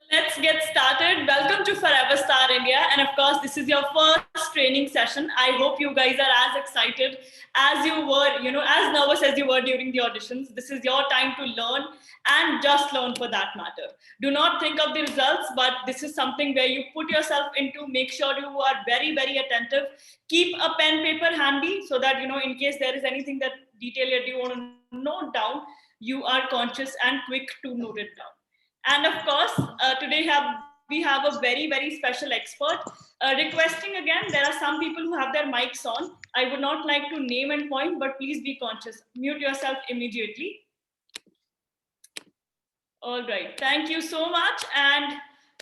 Let's get started. Welcome to Forever Star India. And of course, this is your first training session. I hope you guys are as excited as you were, as nervous as you were during the auditions. This is your time to learn and just learn for that matter. Do not think of the results, but this is something where you put yourself into, make sure you are very, very attentive. Keep a pen, paper handy so that, in case there is anything that detail that you want to note down, you are conscious and quick to note it down. And of course, today we have a very, very special expert. Requesting again, there are some people who have their mics on. I would not like to name and point, but please be conscious. Mute yourself immediately. All right, thank you so much. And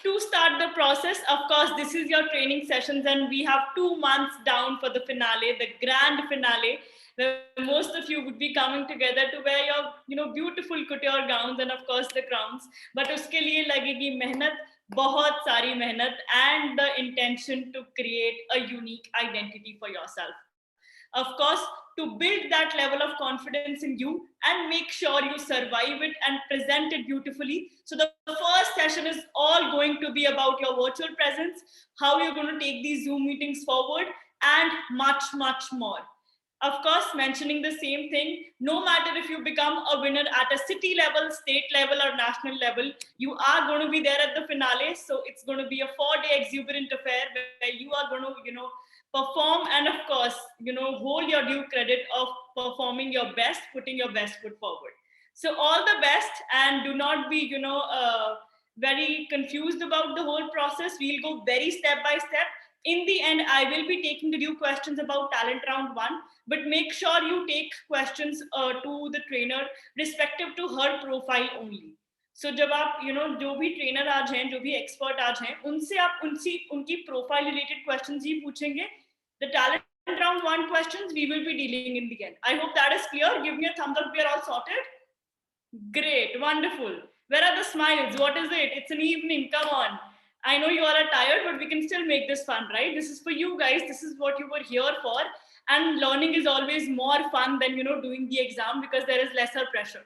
to start the process, of course, this is your training sessions, and we have 2 months down for the finale, the grand finale, where most of you would be coming together to wear your, beautiful couture gowns and of course the crowns. But uske liye lagegi mehnat, bahut sari mehnat, and the intention to create a unique identity for yourself. Of course, to build that level of confidence in you and make sure you survive it and present it beautifully. So the first session is all going to be about your virtual presence, how you're going to take these Zoom meetings forward, and much, much more. Of course, mentioning the same thing, no matter if you become a winner at a city level, state level, or national level, you are going to be there at the finale. So it's going to be a 4-day exuberant affair where you are going to, perform and of course, hold your due credit of performing your best, putting your best foot forward. So all the best, and do not be, very confused about the whole process. We'll go very step by step. In the end, I will be taking the due questions about talent round one, but make sure you take questions to the trainer respective to her profile only. So जब आप जो भी trainer आज हैं, जो भी expert आज हैं, उनसे आप उनकी प्रोफाइल रिलेटेड क्वेश्चंस ही पूछेंगे. The talent round one questions we will be dealing in the end. I hope that is clear. Give me a thumbs up. We are all sorted. Great, wonderful. Where are the smiles? What is it? It's an evening. Come on. I know you all are tired, but we can still make this fun, right? This is for you guys. This is what you were here for. And learning is always more fun than, doing the exam because there is lesser pressure.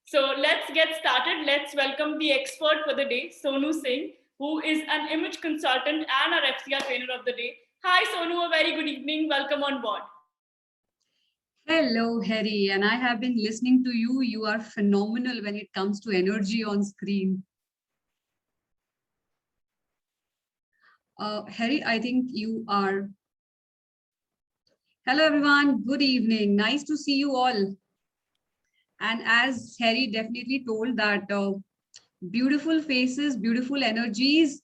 So let's get started. Let's welcome the expert for the day, Sonu Singh, who is an image consultant and our FCR trainer of the day. Hi, Sonu. A very good evening. Welcome on board. Hello, Harry, and I have been listening to you. You are phenomenal when it comes to energy on screen. Harry, I think you are. Hello, everyone. Good evening. Nice to see you all. And as Harry definitely told that beautiful faces, beautiful energies,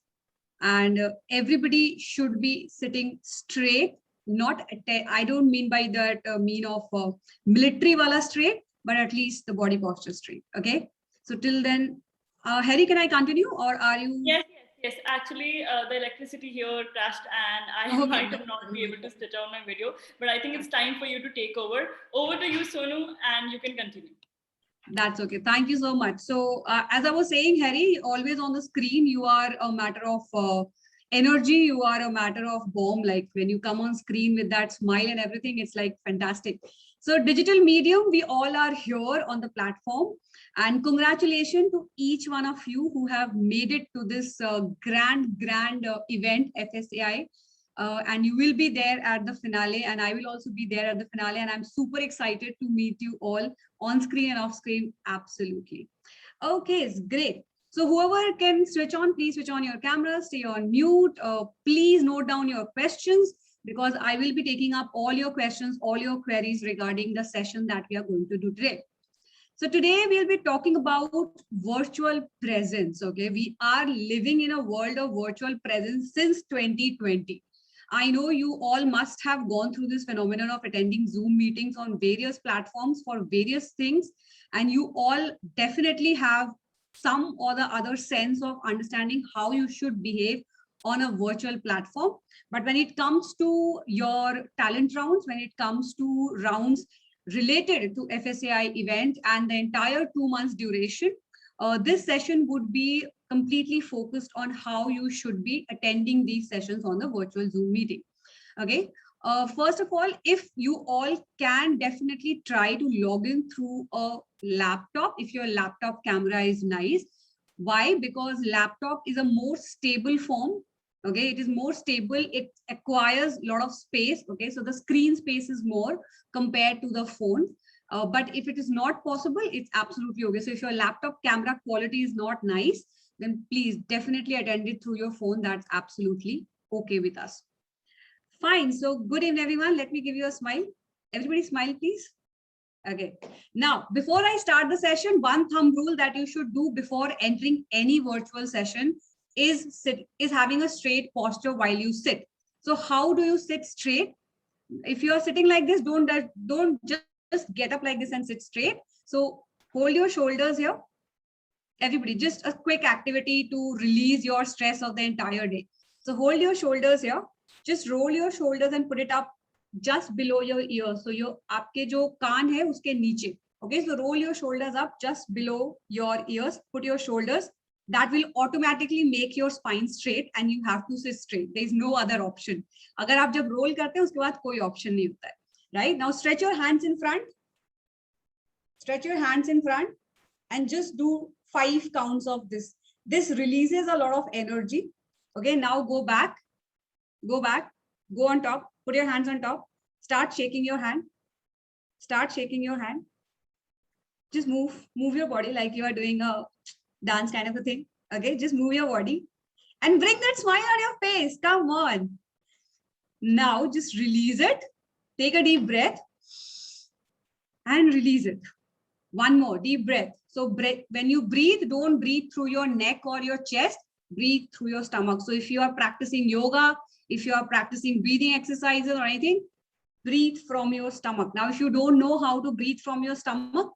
and everybody should be sitting straight. Not, I don't mean by that mean of military wala straight, but at least the body posture straight. Okay. So till then, Harry, can I continue or are you? Yes. Actually, the electricity here crashed and I might have not be able to stitch out my video, but I think it's time for you to take over. Over to you, Sonu, and you can continue. That's okay. Thank you so much. So as I was saying, Harry, always on the screen, you are a matter of energy. You are a matter of bomb. Like when you come on screen with that smile and everything, it's like fantastic. So digital medium, we all are here on the platform. And congratulations to each one of you who have made it to this grand event, FSAI. And you will be there at the finale, and I will also be there at the finale, and I'm super excited to meet you all on screen and off screen. Absolutely. Okay, great. So whoever can switch on, please switch on your camera, stay on mute. Please note down your questions because I will be taking up all your questions, all your queries regarding the session that we are going to do today. So today we'll be talking about virtual presence. Okay, we are living in a world of virtual presence since 2020. I know you all must have gone through this phenomenon of attending Zoom meetings on various platforms for various things, and you all definitely have some or the other sense of understanding how you should behave on a virtual platform. But when it comes to your talent rounds, when it comes to rounds related to FSAI event and the entire 2 months duration, this session would be completely focused on how you should be attending these sessions on the virtual Zoom meeting. Okay. First of all, if you all can definitely try to log in through a laptop, if your laptop camera is nice, Why? Because laptop is a more stable form. Okay, it is more stable. It acquires a lot of space. Okay, so the screen space is more compared to the phone. But if it is not possible, it's absolutely okay. So if your laptop camera quality is not nice, then please definitely attend it through your phone. That's absolutely okay with us. Fine. So good evening, everyone. Let me give you a smile. Everybody smile, please. Okay. Now, before I start the session, one thumb rule that you should do before entering any virtual session is having a straight posture while you sit. So how do you sit straight? If you are sitting like this, don't just get up like this and sit straight. So hold your shoulders here. Everybody, just a quick activity to release your stress of the entire day. So hold your shoulders here. Just roll your shoulders and put it up just below your ears. So your आपके जो कान है उसके नीचे. Okay, so roll your shoulders up just below your ears. Put your shoulders. That will automatically make your spine straight, and you have to sit straight. There is no other option. अगर आप जब roll करते हैं उसके बाद कोई option नहीं होता है. Right now, stretch your hands in front. Stretch your hands in front, and just do 5 counts of this. This releases a lot of energy. Okay, now go back, go on top, put your hands on top, start shaking your hand, just move your body like you are doing a dance kind of a thing. Okay, just move your body and bring that smile on your face. Come on. Now just release it. Take a deep breath and release it. One more deep breath. So when you breathe, don't breathe through your neck or your chest, breathe through your stomach. So if you are practicing yoga, if you are practicing breathing exercises or anything, breathe from your stomach. Now, if you don't know how to breathe from your stomach,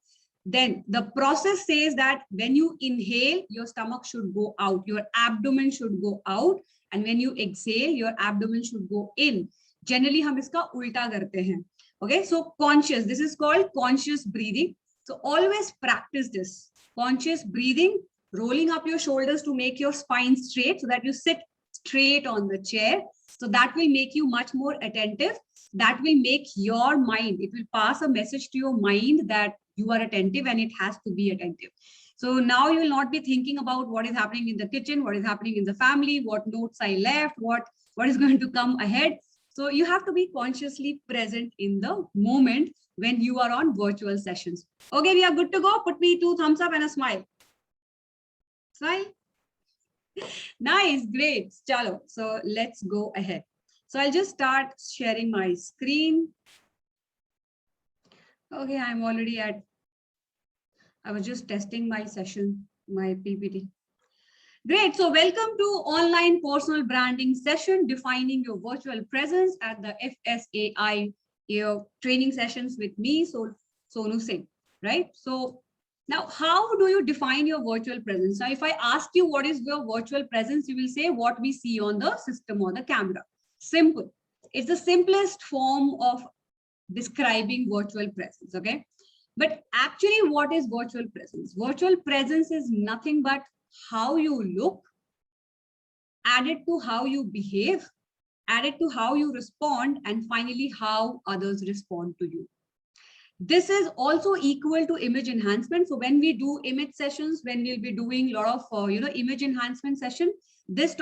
then the process says that when you inhale, your stomach should go out, your abdomen should go out. And when you exhale, your abdomen should go in. Generally, हम इसका उल्टा करते हैं. Okay, so conscious, this is called conscious breathing. So always practice this conscious breathing, rolling up your shoulders to make your spine straight so that you sit straight on the chair. So that will make you much more attentive. That will make your mind, it will pass a message to your mind that you are attentive and it has to be attentive. So now you will not be thinking about what is happening in the kitchen, what is happening in the family, what notes I left, what is going to come ahead. So you have to be consciously present in the moment when you are on virtual sessions. Okay, we are good to go. Put me 2 thumbs up and a smile. Smile. Nice, great. Chalo. So let's go ahead. So I'll just start sharing my screen. Okay, I'm already at, I was just testing my session, my PPT. Great. So welcome to online personal branding session, defining your virtual presence at the FSAI training sessions with me, Sonu Singh, right? So now how do you define your virtual presence? Now, if I ask you what is your virtual presence, you will say what we see on the system or the camera. Simple. It's the simplest form of describing virtual presence, okay? But actually, what is virtual presence? Virtual presence is nothing but how you look, added to how you behave, added to how you respond, and finally, how others respond to you. This is also equal to image enhancement. So when we do image sessions, when we'll be doing a lot of image enhancement session, this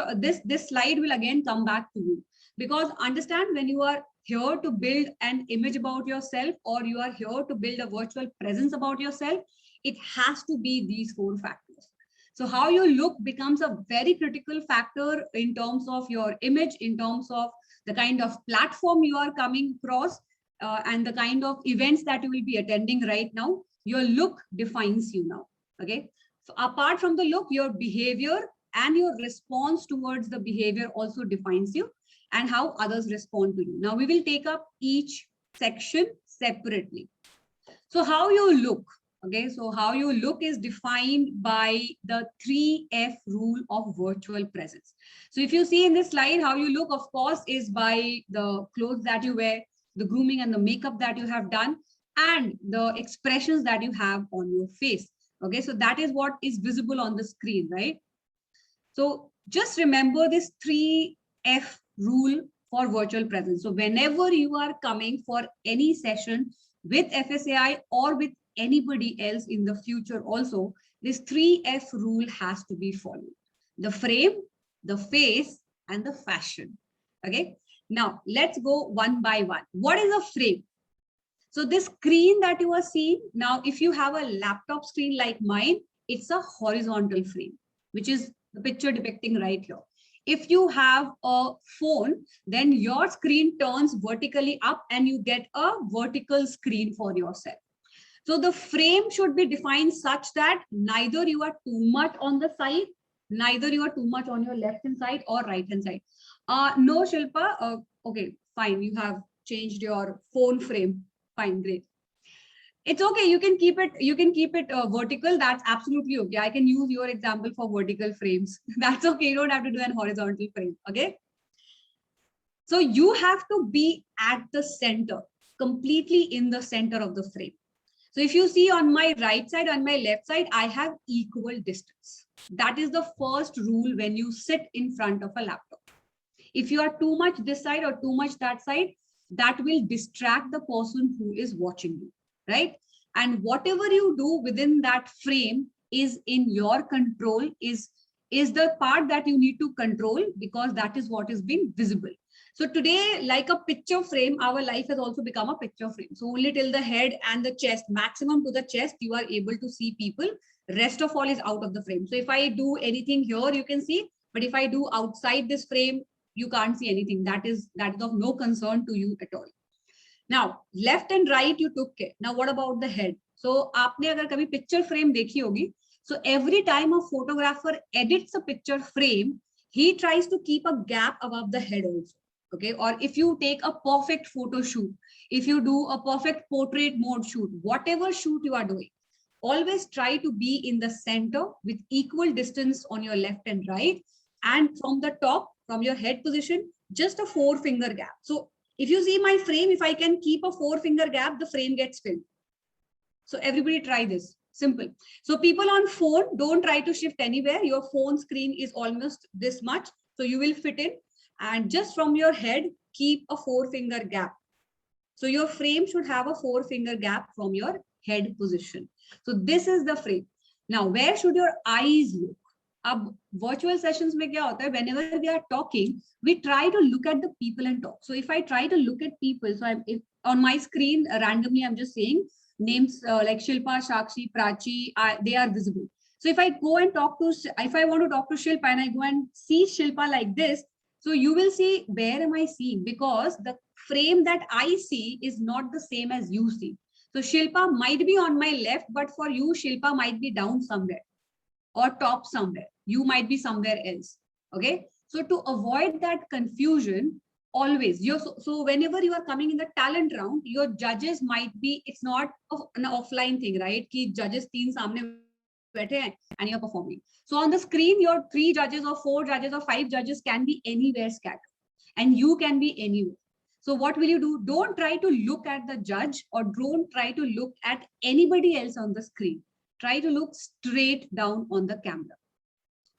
slide will again come back to you. Because understand, when you are here to build an image about yourself, or you are here to build a virtual presence about yourself, it has to be these 4 factors. So how you look becomes a very critical factor in terms of your image, in terms of the kind of platform you are coming across, and the kind of events that you will be attending right now. Your look defines you now. Okay. So apart from the look, your behavior and your response towards the behavior also defines you, and how others respond to you. Now we will take up each section separately. So how you look. Okay, so how you look is defined by the 3F rule of virtual presence. So if you see in this slide, how you look, of course, is by the clothes that you wear, the grooming and the makeup that you have done, and the expressions that you have on your face. Okay, so that is what is visible on the screen, right? So just remember this 3F rule for virtual presence. So whenever you are coming for any session with FSAI or with anybody else in the future also, This 3F rule has to be followed. The frame, the face, and the fashion. Okay. Now let's go one by one. What is a frame? So this screen that you are seeing now, if you have a laptop screen like mine, it's a horizontal frame, which is the picture depicting right here. If you have a phone, then your screen turns vertically up and you get a vertical screen for yourself. So the frame should be defined such that neither you are too much on the side, neither you are too much on your left hand side or right hand side. No, Shilpa. Okay, fine. You have changed your phone frame. Fine, great. It's okay. You can keep it. You can keep it vertical. That's absolutely okay. I can use your example for vertical frames. That's okay. You don't have to do an horizontal frame. Okay. So you have to be at the center, completely in the center of the frame. So if you see on my right side, on my left side, I have equal distance. That is the first rule when you sit in front of a laptop. If you are too much this side or too much that side, that will distract the person who is watching you, right? And whatever you do within that frame is in your control, is the part that you need to control, because that is what is being visible. So today, like a picture frame, our life has also become a picture frame. So only till the head and the chest, maximum to the chest, you are able to see people. Rest of all is out of the frame. So if I do anything here, you can see, but if I do outside this frame, you can't see anything. That is of no concern to you at all. Now, left and right, you took care. Now, what about the head? So, आपने अगर कभी picture frame देखी होगी, so every time a photographer edits a picture frame, he tries to keep a gap above the head also. Okay, or if you take a perfect photo shoot, if you do a perfect portrait mode shoot, whatever shoot you are doing, always try to be in the center with equal distance on your left and right, and from the top, from your head position, just a 4-finger gap. So if you see my frame, if I can keep a 4-finger gap, the frame gets filled. So everybody try this. Simple. So people on phone, don't try to shift anywhere. Your phone screen is almost this much. So you will fit in. And just from your head, keep a 4-finger gap. So your frame should have a 4-finger gap from your head position. So this is the frame. Now, where should your eyes look? अब virtual sessions में क्या होता है, whenever we are talking, we try to look at the people and talk. So if I try to look at people, so if on my screen randomly I'm just saying names like Shilpa, Shakshi, Prachi, they are visible. So if I go and talk to, if I want to talk to Shilpa and I go and see Shilpa like this, so you will see, where am I seeing? Because the frame that I see is not the same as you see. So Shilpa might be on my left, but for you, Shilpa might be down somewhere or top somewhere. You might be somewhere else. Okay. So to avoid that confusion, always, so whenever you are coming in the talent round, your judges might be, it's not an offline thing, right? Ki judges teen samne baithe hain and you're performing. So on the screen, your 3 judges or 4 judges or 5 judges can be anywhere scattered, and you can be anywhere. So what will you do? Don't try to look at the judge or don't try to look at anybody else on the screen. Try to look straight down on the camera.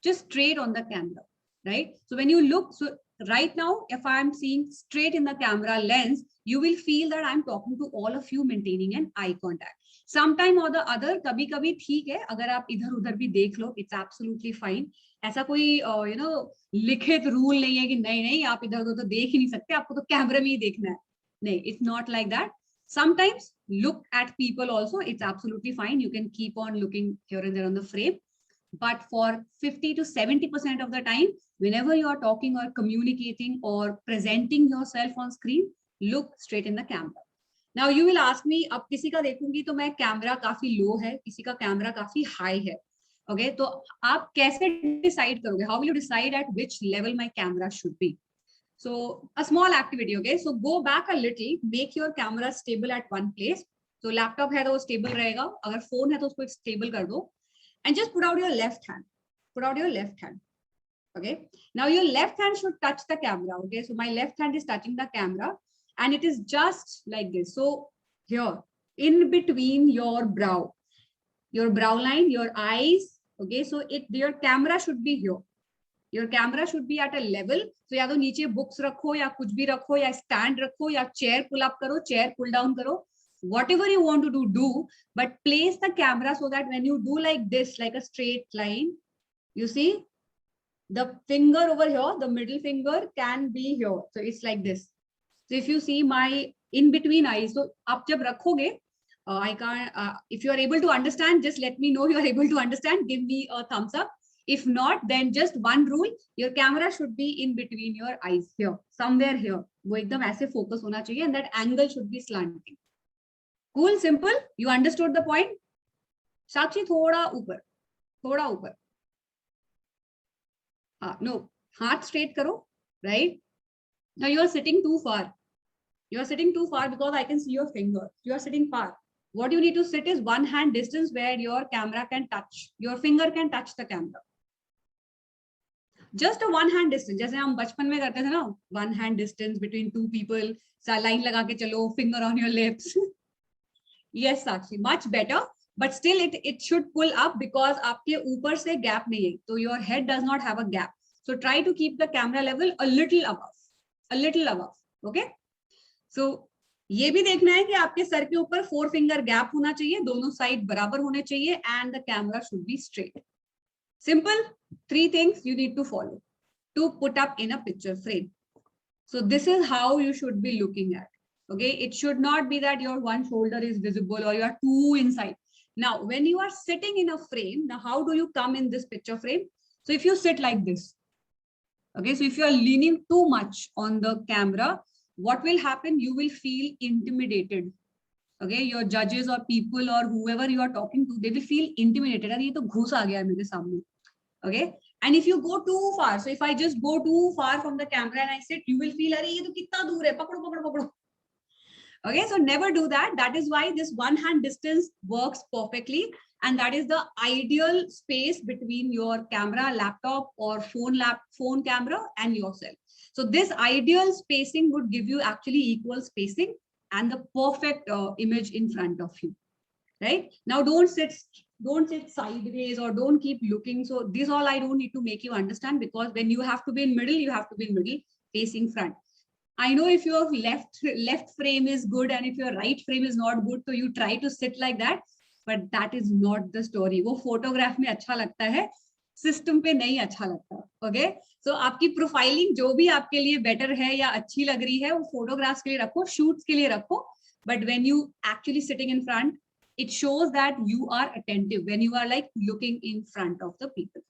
Just straight on the camera, right? So when you look, so right now, if I'm seeing straight in the camera lens, you will feel that I'm talking to all of you, maintaining an eye contact. Sometime or the other, कभी कभी ठीक है, अगर आप इधर उधर भी देख लो, it's absolutely fine. ऐसा कोई लिखित रूल नहीं है कि नहीं आप इधर उधर तो देख ही नहीं सकते, आपको तो कैमरा में ही देखना है. नहीं, it's not like that. Sometimes look at people also, it's absolutely fine. You can keep on looking here and there on the frame. But for 50 to 70% of the time, whenever you are talking or communicating or presenting yourself on screen, look straight in the camera. Now you will ask me, अब किसी का देखूंगी तो मैं camera काफी लो है, किसी का कैमरा काफी हाई है. Okay, तो आप कैसे decide करोगे? How will you decide at which level my camera should be? So a small activity, okay? So go back a little, make your camera stable at one place. So laptop है तो वो stable रहेगा, अगर phone है तो उसको stable कर दो. And just put out your left hand. Put out your left hand. Okay. Now your left hand should touch the camera. Okay. So my left hand is touching the camera and it is just like this. So here, in between your brow line, your eyes. Okay. So your camera should be here. Your camera should be at a level. So या तो नीचे books रखो या कुछ भी रखो या stand रखो या chair pull up करो, chair pull down करो. whatever you want to do, but place the camera so that when you do like this, like a straight line, you see the finger over here, the middle finger can be here. So it's like this. So if you see my in between eyes, so आप जब रखोगे, I can't, if you are able to understand, just let me know you are able to understand, give me a thumbs up. If not, then just one rule, your camera should be in between your eyes here, somewhere here. वो एकदम ऐसे focus होना चाहिए, and that angle should be slanting. Cool, simple, you understood the point? साक्षी थोड़ा ऊपर, थोड़ा ऊपर. No, heart straight karo, right? Now you are sitting too far. You are sitting too far because I can see your finger. You are sitting far. What you need to sit is one hand distance where your camera can touch. Your finger can touch the camera. Just a one hand distance. जैसे हम बचपन में करते थे ना, one hand distance between two people. Line लगा के चलो, finger on your lips. Yes, Sakshi, much better. But still it should pull up because आपके ऊपर से gap नहीं है. So your head does not have a gap. So try to keep the camera level a little above. A little above. Okay? So ये भी देखना है कि आपके सर के ऊपर 4 finger gap होना चाहिए, दोनों साइड बराबर होने चाहिए, and the camera should be straight. Simple. 3 things you need to follow to put up in a picture frame. So this is how you should be looking at. Okay, it should not be that your one shoulder is visible or you are too inside. Now, when you are sitting in a frame, now how do you come in this picture frame? So if you sit like this, okay, so if you are leaning too much on the camera, what will happen? You will feel intimidated. Okay, your judges or people or whoever you are talking to, they will feel intimidated. Are ye to ghus aa gaya mere samne. Okay, and if you go too far, so if I just go too far from the camera and I sit, you will feel, "Arey, ye to kitna dur hai, pakdo, pakdo, pakdo." Okay, so never do that. That is why this one hand distance works perfectly. And that is the ideal space between your camera, laptop, or phone camera and yourself. So this ideal spacing would give you actually equal spacing and the perfect image in front of you. Right? Now don't sit sideways or don't keep looking. So this all I don't need to make you understand, because when you have to be in middle, you have to be in middle facing front. I know if your left frame is good and if your right frame is not good, so you try to sit like that, but that is not the story. वो photograph में अच्छा लगता है, system पे नहीं अच्छा लगता. Okay, so आपकी profiling जो भी आपके लिए better है या अच्छी लग रही है, वो photographs के लिए रखो, shoots के लिए रखो. But when you actually sitting in front, it shows that you are attentive when you are like looking in front of the people.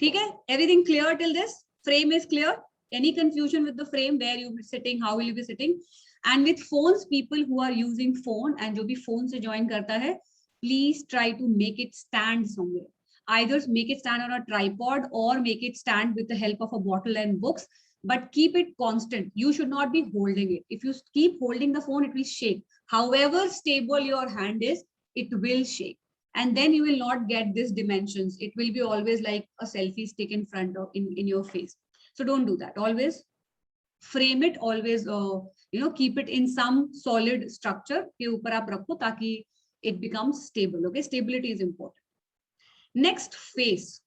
ठीक है? Everything clear till this? Frame is clear? Any confusion with the frame, where you be sitting, how will you be sitting? And with phones, people who are using phone and जो भी phone से join करता है, please try to make it stand somewhere. Either make it stand on a tripod or make it stand with the help of a bottle and books, but keep it constant. You should not be holding it. If you keep holding the phone, it will shake. However stable your hand is, it will shake. And then you will not get these dimensions. It will be always like a selfie stick in front of in your face. So don't do that. Always frame it. Always, keep it in some solid structure के ऊपर आप रखो ताकि it becomes stable. Okay, stability is important. Next, face.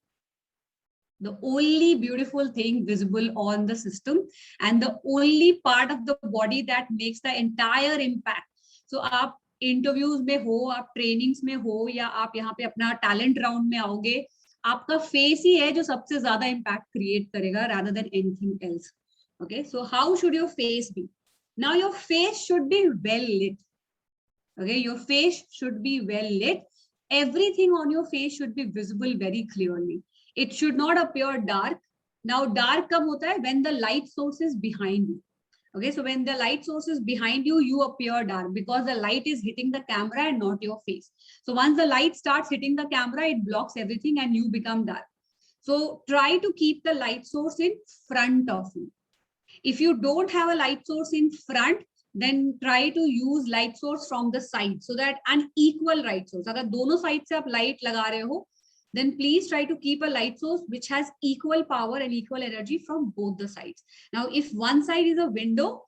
The only beautiful thing visible on the system and the only part of the body that makes the entire impact. So आप interviews में हो, आप trainings में हो, या आप यहाँ पे अपना talent round में आओगे, आपका face ही है जो सबसे ज़्यादा impact create करेगा rather than anything else. Okay, so how should your face be? Now your face should be well lit. Okay, your face should be well lit. Everything on your face should be visible very clearly. It should not appear dark. Now dark कब होता है? When the light source is behind you. Okay, so when the light source is behind you, you appear dark because the light is hitting the camera and not your face. So once the light starts hitting the camera, it blocks everything and you become dark. So try to keep the light source in front of you. If you don't have a light source in front, then try to use light source from the side, so that an equal light source. अगर दोनों side से आप light लगा रहे हो, then please try to keep a light source which has equal power and equal energy from both the sides. Now, if one side is a window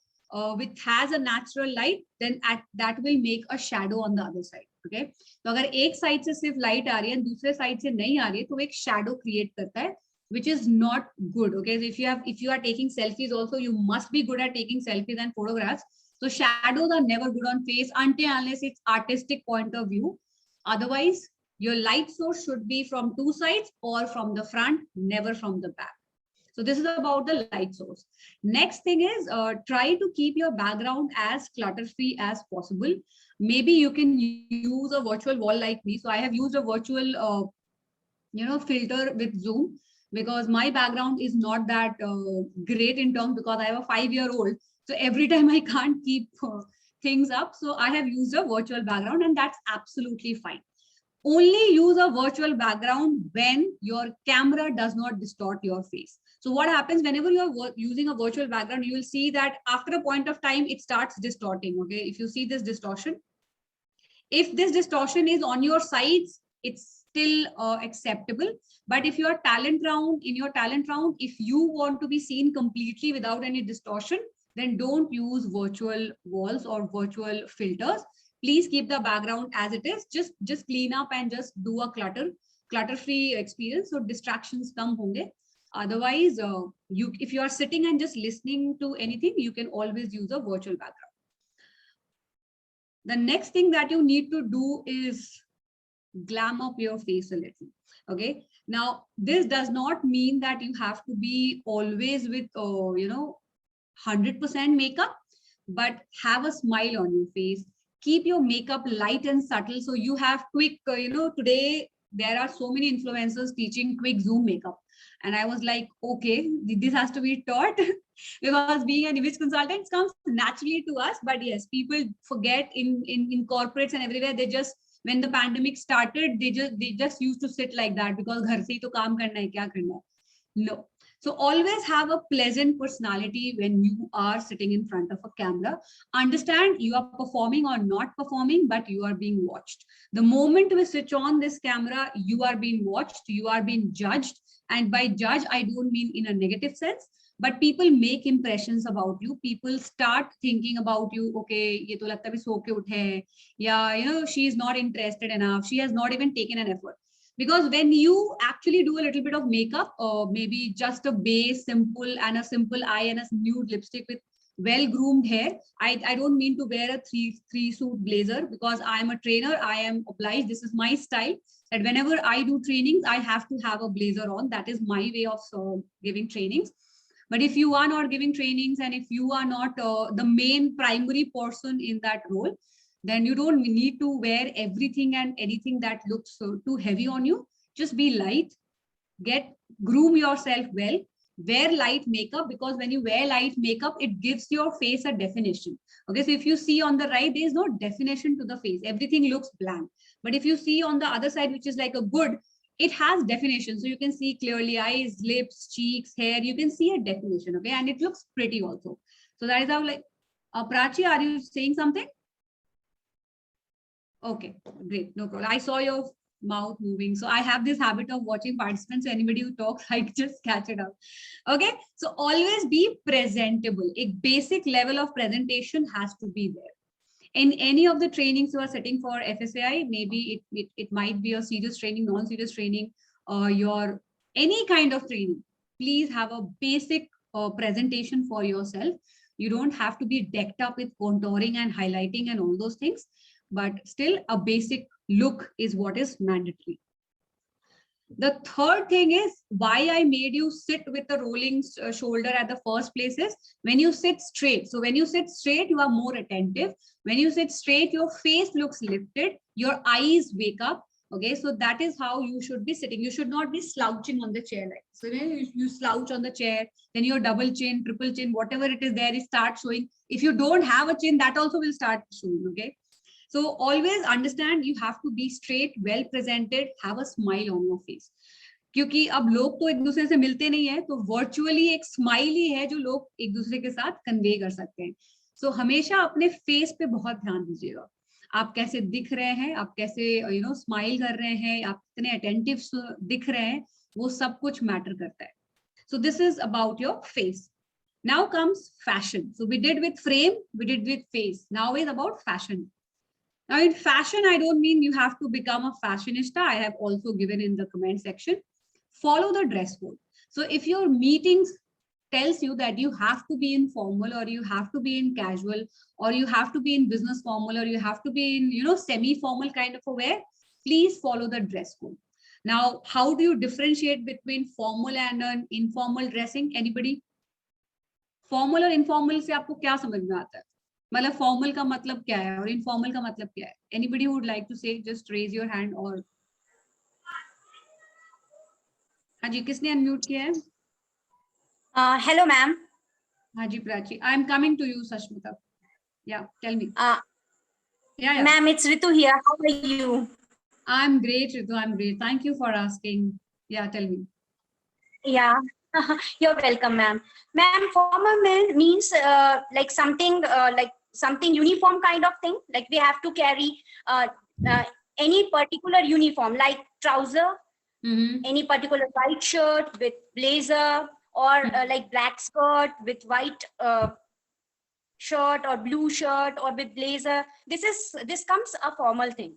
which has a natural light, then that will make a shadow on the other side. Okay, तो अगर एक side से सिर्फ light आ रही है, दूसरे side से नहीं आ रही है, तो एक shadow create करता है, which is not good. Okay, so if you are taking selfies also, you must be good at taking selfies and photographs. So shadows are never good on face until unless it's artistic point of view. Otherwise, your light source should be from two sides or from the front, never from the back. So this is about the light source. Next thing is try to keep your background as clutter-free as possible. Maybe you can use a virtual wall like me. So I have used a virtual filter with Zoom, because my background is not that great in terms, because I have a 5-year-old. So every time I can't keep things up. So I have used a virtual background, and that's absolutely fine. Only use a virtual background when your camera does not distort your face. So what happens whenever you are using a virtual background, you will see that after a point of time, it starts distorting. Okay. If you see this distortion, if this distortion is on your sides, it's still acceptable. But if your talent round, if you want to be seen completely without any distortion, then don't use virtual walls or virtual filters. Please keep the background as it is. Just clean up and just do a clutter-free experience. So distractions come honge. Otherwise, if you are sitting and just listening to anything, you can always use a virtual background. The next thing that you need to do is glam up your face a little. Okay. Now, this does not mean that you have to be always with, 100% makeup, but have a smile on your face. Keep your makeup light and subtle. So you have quick, today there are so many influencers teaching quick Zoom makeup. And I was like, okay, this has to be taught because being an image consultant comes naturally to us. But yes, people forget in corporates and everywhere. They just, when the pandemic started, they just used to sit like that because ghar se hi to kaam karna hai, kya karna hai? No. So always have a pleasant personality when you are sitting in front of a camera. Understand you are performing or not performing, but you are being watched. The moment we switch on this camera, you are being watched, you are being judged. And by judge, I don't mean in a negative sense, but people make impressions about you. People start thinking about you. Okay, ye to lagta bhi so ke uthe hai. Yeah, she is not interested enough. She has not even taken an effort. Because when you actually do a little bit of makeup, or maybe just a base, simple eye and a nude lipstick with well-groomed hair, I don't mean to wear a three suit blazer because I am a trainer. I am obliged. This is my style. That whenever I do trainings, I have to have a blazer on. That is my way of giving trainings. But if you are not giving trainings and if you are not the main primary person in that role, then you don't need to wear everything and anything that looks too heavy on you. Just be light, groom yourself well, wear light makeup, because when you wear light makeup, it gives your face a definition. Okay, so if you see on the right, there is no definition to the face. Everything looks blank. But if you see on the other side, which is like a good, it has definition. So you can see clearly eyes, lips, cheeks, hair, you can see a definition. Okay, and it looks pretty also. So that is how, like, Prachi, are you saying something? Okay, great. No problem. I saw your mouth moving. So I have this habit of watching participants. So anybody who talks, I just catch it up. Okay. So always be presentable. A basic level of presentation has to be there. In any of the trainings you are sitting for FSAI, maybe it might be a serious training, non-serious training, your any kind of training. Please have a basic presentation for yourself. You don't have to be decked up with contouring and highlighting and all those things, but still a basic look is what is mandatory. The third thing is why I made you sit with the rolling shoulder at the first place is when you sit straight. So when you sit straight, you are more attentive. When you sit straight, your face looks lifted, your eyes wake up. Okay, so that is how you should be sitting. You should not be slouching on the chair. Like, so when you slouch on the chair, then your double chin, triple chin, whatever it is there, it starts showing. If you don't have a chin, that also will start showing. Okay. So always understand you have to be straight, well presented, have a smile on your face. क्योंकि अब लोग तो एक दूसरे से मिलते नहीं है, तो वर्चुअली एक स्माइल ही है जो लोग एक दूसरे के साथ कन्वे कर सकते हैं. सो हमेशा अपने फेस पे बहुत ध्यान दीजिएगा. आप कैसे दिख रहे हैं, आप कैसे स्माइल कर रहे हैं, आप कितने अटेंटिव दिख रहे हैं, वो सब कुछ मैटर करता है. So this is about your face. Now comes fashion. So we did with frame, we did with face. Now is about fashion. Now in fashion, I don't mean you have to become a fashionista. I have also given in the comment section. Follow the dress code. So if your meetings tells you that you have to be in formal or you have to be in casual or you have to be in business formal or you have to be in, semi-formal kind of a wear, please follow the dress code. Now, how do you differentiate between formal and an informal dressing? Anybody? Formal और informal से आपको क्या समझ में आता है? मतलब formal का मतलब क्या है और informal का मतलब क्या है? Anybody would like to say, just raise your hand or हाँ जी, किसने unmute किया है? Hello, ma'am. हाँ जी, Prachi. I'm coming to you, Sashmita. Yeah, tell me. Yeah. Ma'am, it's Ritu here. How are you? I'm great, Ritu. I'm great. Thank you for asking. Yeah, tell me. Yeah, you're welcome, ma'am. Ma'am, formal means like something uniform kind of thing. Like we have to carry any particular uniform, like trouser, any particular white shirt with blazer, or like black skirt with white shirt or blue shirt or with blazer. This comes a formal thing.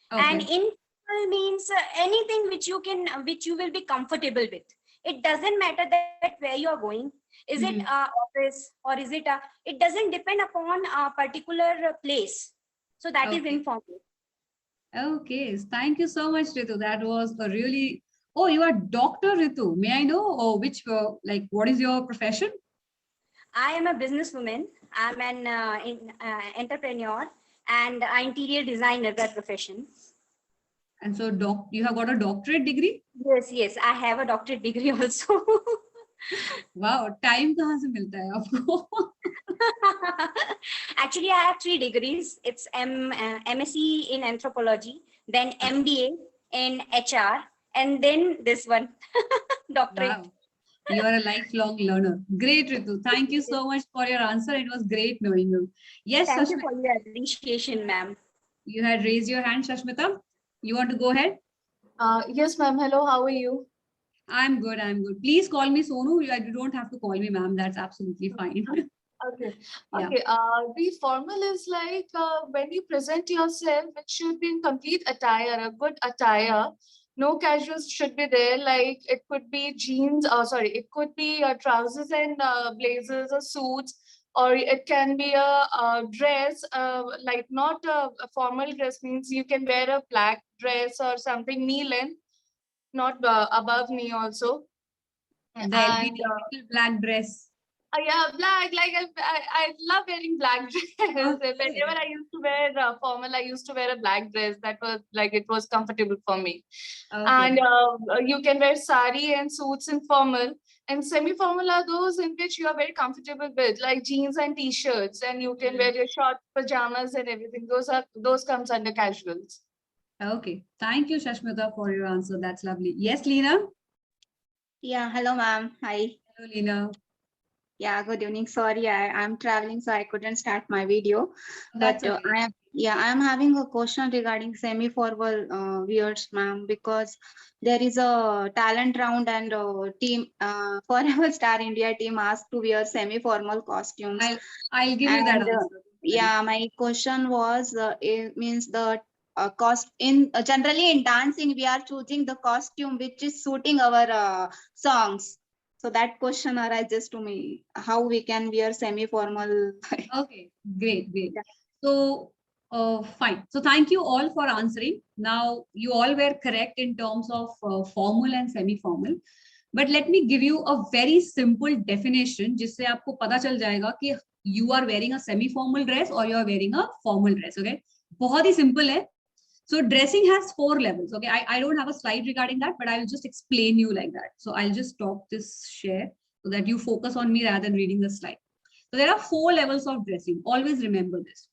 Okay. And informal means anything which you will be comfortable with. It doesn't matter that where you are going. Is it a office or is it it doesn't depend upon a particular place. So that is informal. Okay, thank you so much, Ritu. That was a really, oh, you are Dr. Ritu. May I know which, what is your profession? I am a businesswoman. I'm an entrepreneur and an interior designer by profession. And so you have got a doctorate degree? Yes, I have a doctorate degree also. Wow, time kahan se milta hai aapko? Actually, I have 3 degrees. It's MSc in anthropology, then MBA in HR, and then this one, doctorate. Wow. You are a lifelong learner. Great, Ritu. Thank you so much for your answer. It was great knowing you. Yes, Thank you Shashmita. for your appreciation, ma'am. You had raised your hand, Shashmita. You want to go ahead? Yes, ma'am. Hello, how are you? I'm good. I'm good. Please call me Sonu. You don't have to call me ma'am. That's absolutely fine. Okay. Yeah. Okay. The formal is like when you present yourself, it should be in complete attire, a good attire. No casuals should be there. Like it could be jeans. It could be trousers and blazers or suits, or it can be a dress. Like not a formal dress means you can wear a black dress or something knee length, not above knee also. The LBT black dress. Yeah, black. Like I love wearing black dress. Okay. Whenever I used to wear formal, I used to wear a black dress. That was like it was comfortable for me. Okay. And you can wear sari and suits in formal, and semi-formal are those in which you are very comfortable with, like jeans and t-shirts, and you can wear your short pajamas and everything. Those comes under casuals. Okay. Thank you, Shashmita, for your answer. That's lovely. Yes, Leena. Yeah, hello, ma'am. Hi. Hello, Leena. Yeah, good evening. Sorry, I'm traveling, so I couldn't start my video. That's But okay. I am having a question regarding semi-formal wears, ma'am, because there is a talent round and team Forever Star India team asked to wear semi-formal costumes. I'll give you that answer. Yeah, my question was, it means the cost in generally in dancing we are choosing the costume which is suiting our songs. So that question arises to me, how we can wear semi-formal. Okay, great. Yeah. So, fine. So thank you all for answering. Now, you all were correct in terms of formal and semi-formal. But let me give you a very simple definition, जिससे आपको पता चल जाएगा कि you are wearing a semi-formal dress or you are wearing a formal dress. Okay, बहुत ही simple है. So dressing has 4 levels. Okay, I don't have a slide regarding that, but I will just explain you like that. So I'll just stop this share so that you focus on me rather than reading the slide. So there are 4 levels of dressing. Always remember this.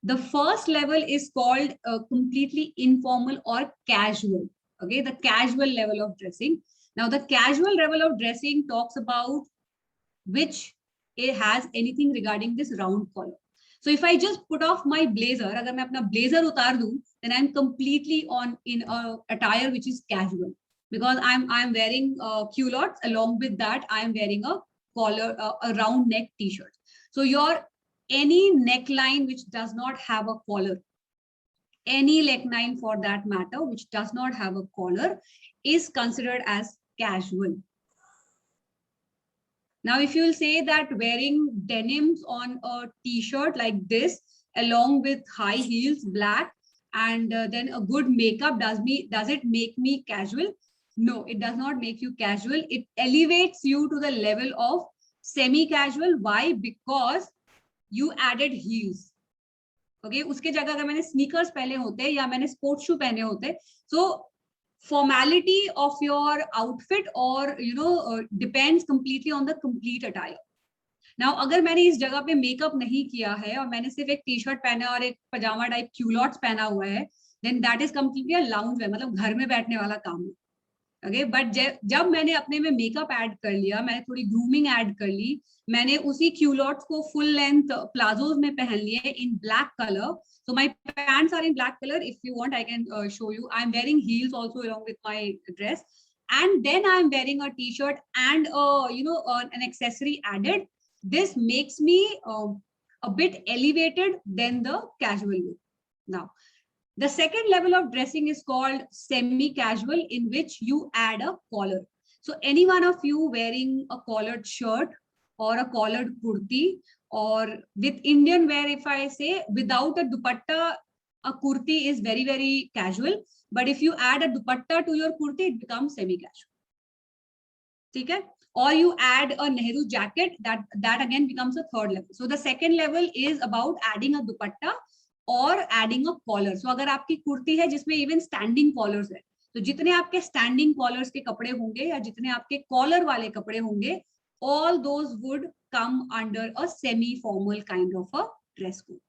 The first level is called completely informal or casual. Okay, the casual level of dressing. Now the casual level of dressing talks about which it has anything regarding this round collar. So if I just put off my blazer, अगर मैं अपना blazer उतार दूं, then I'm completely in a attire which is casual, because I'm wearing culottes. Along with that, I'm wearing a collar, a round neck t-shirt. So any neckline which does not have a collar, any neckline for that matter which does not have a collar, is considered as casual. Now, if you'll say that wearing denims on a t-shirt like this, along with high heels, black, and then a good makeup, does it make me casual? No, it does not make you casual. It elevates you to the level of semi-casual. Why? Because you added heels. Okay, उसके जगह अगर मैंने sneakers पहने होते या मैंने sports shoe पहने होते, so formality of your outfit or depends completely on the complete attire. Now अगर मैंने इस जगह पे मेकअप नहीं किया है और मैंने सिर्फ एक टी शर्ट पहना और एक पजामा टाइप क्यूलॉट्स पहना हुआ है, then that is completely a lounge wear, मतलब घर में बैठने वाला काम है. ओके, बट जब मैंने अपने में मेकअप ऐड कर लिया, मैंने थोड़ी ग्रूमिंग ऐड कर ली, मैंने उसी क्यूलॉट्स को फुल लेंथ प्लाजोज में पहन लिए in black colour. So my pants are in black color. If you want, I can show you. I'm wearing heels also along with my dress, and then I'm wearing a t-shirt and an accessory added. This makes me a bit elevated than the casual look. Now, the second level of dressing is called semi-casual, in which you add a collar. So any one of you wearing a collared shirt or a collared kurti, or with Indian wear, if I say without a dupatta, a kurti is very, very casual. But if you add a dupatta to your kurti, it becomes semi-casual. Okay? Or you add a Nehru jacket, that again becomes a third level. So the second level is about adding a dupatta और adding a collar. So अगर आपकी कुर्ती है जिसमें even standing collars है, तो जितने आपके standing collars के कपड़े होंगे या जितने आपके collar वाले कपड़े होंगे, all those would come under a semi-formal kind of a dress code.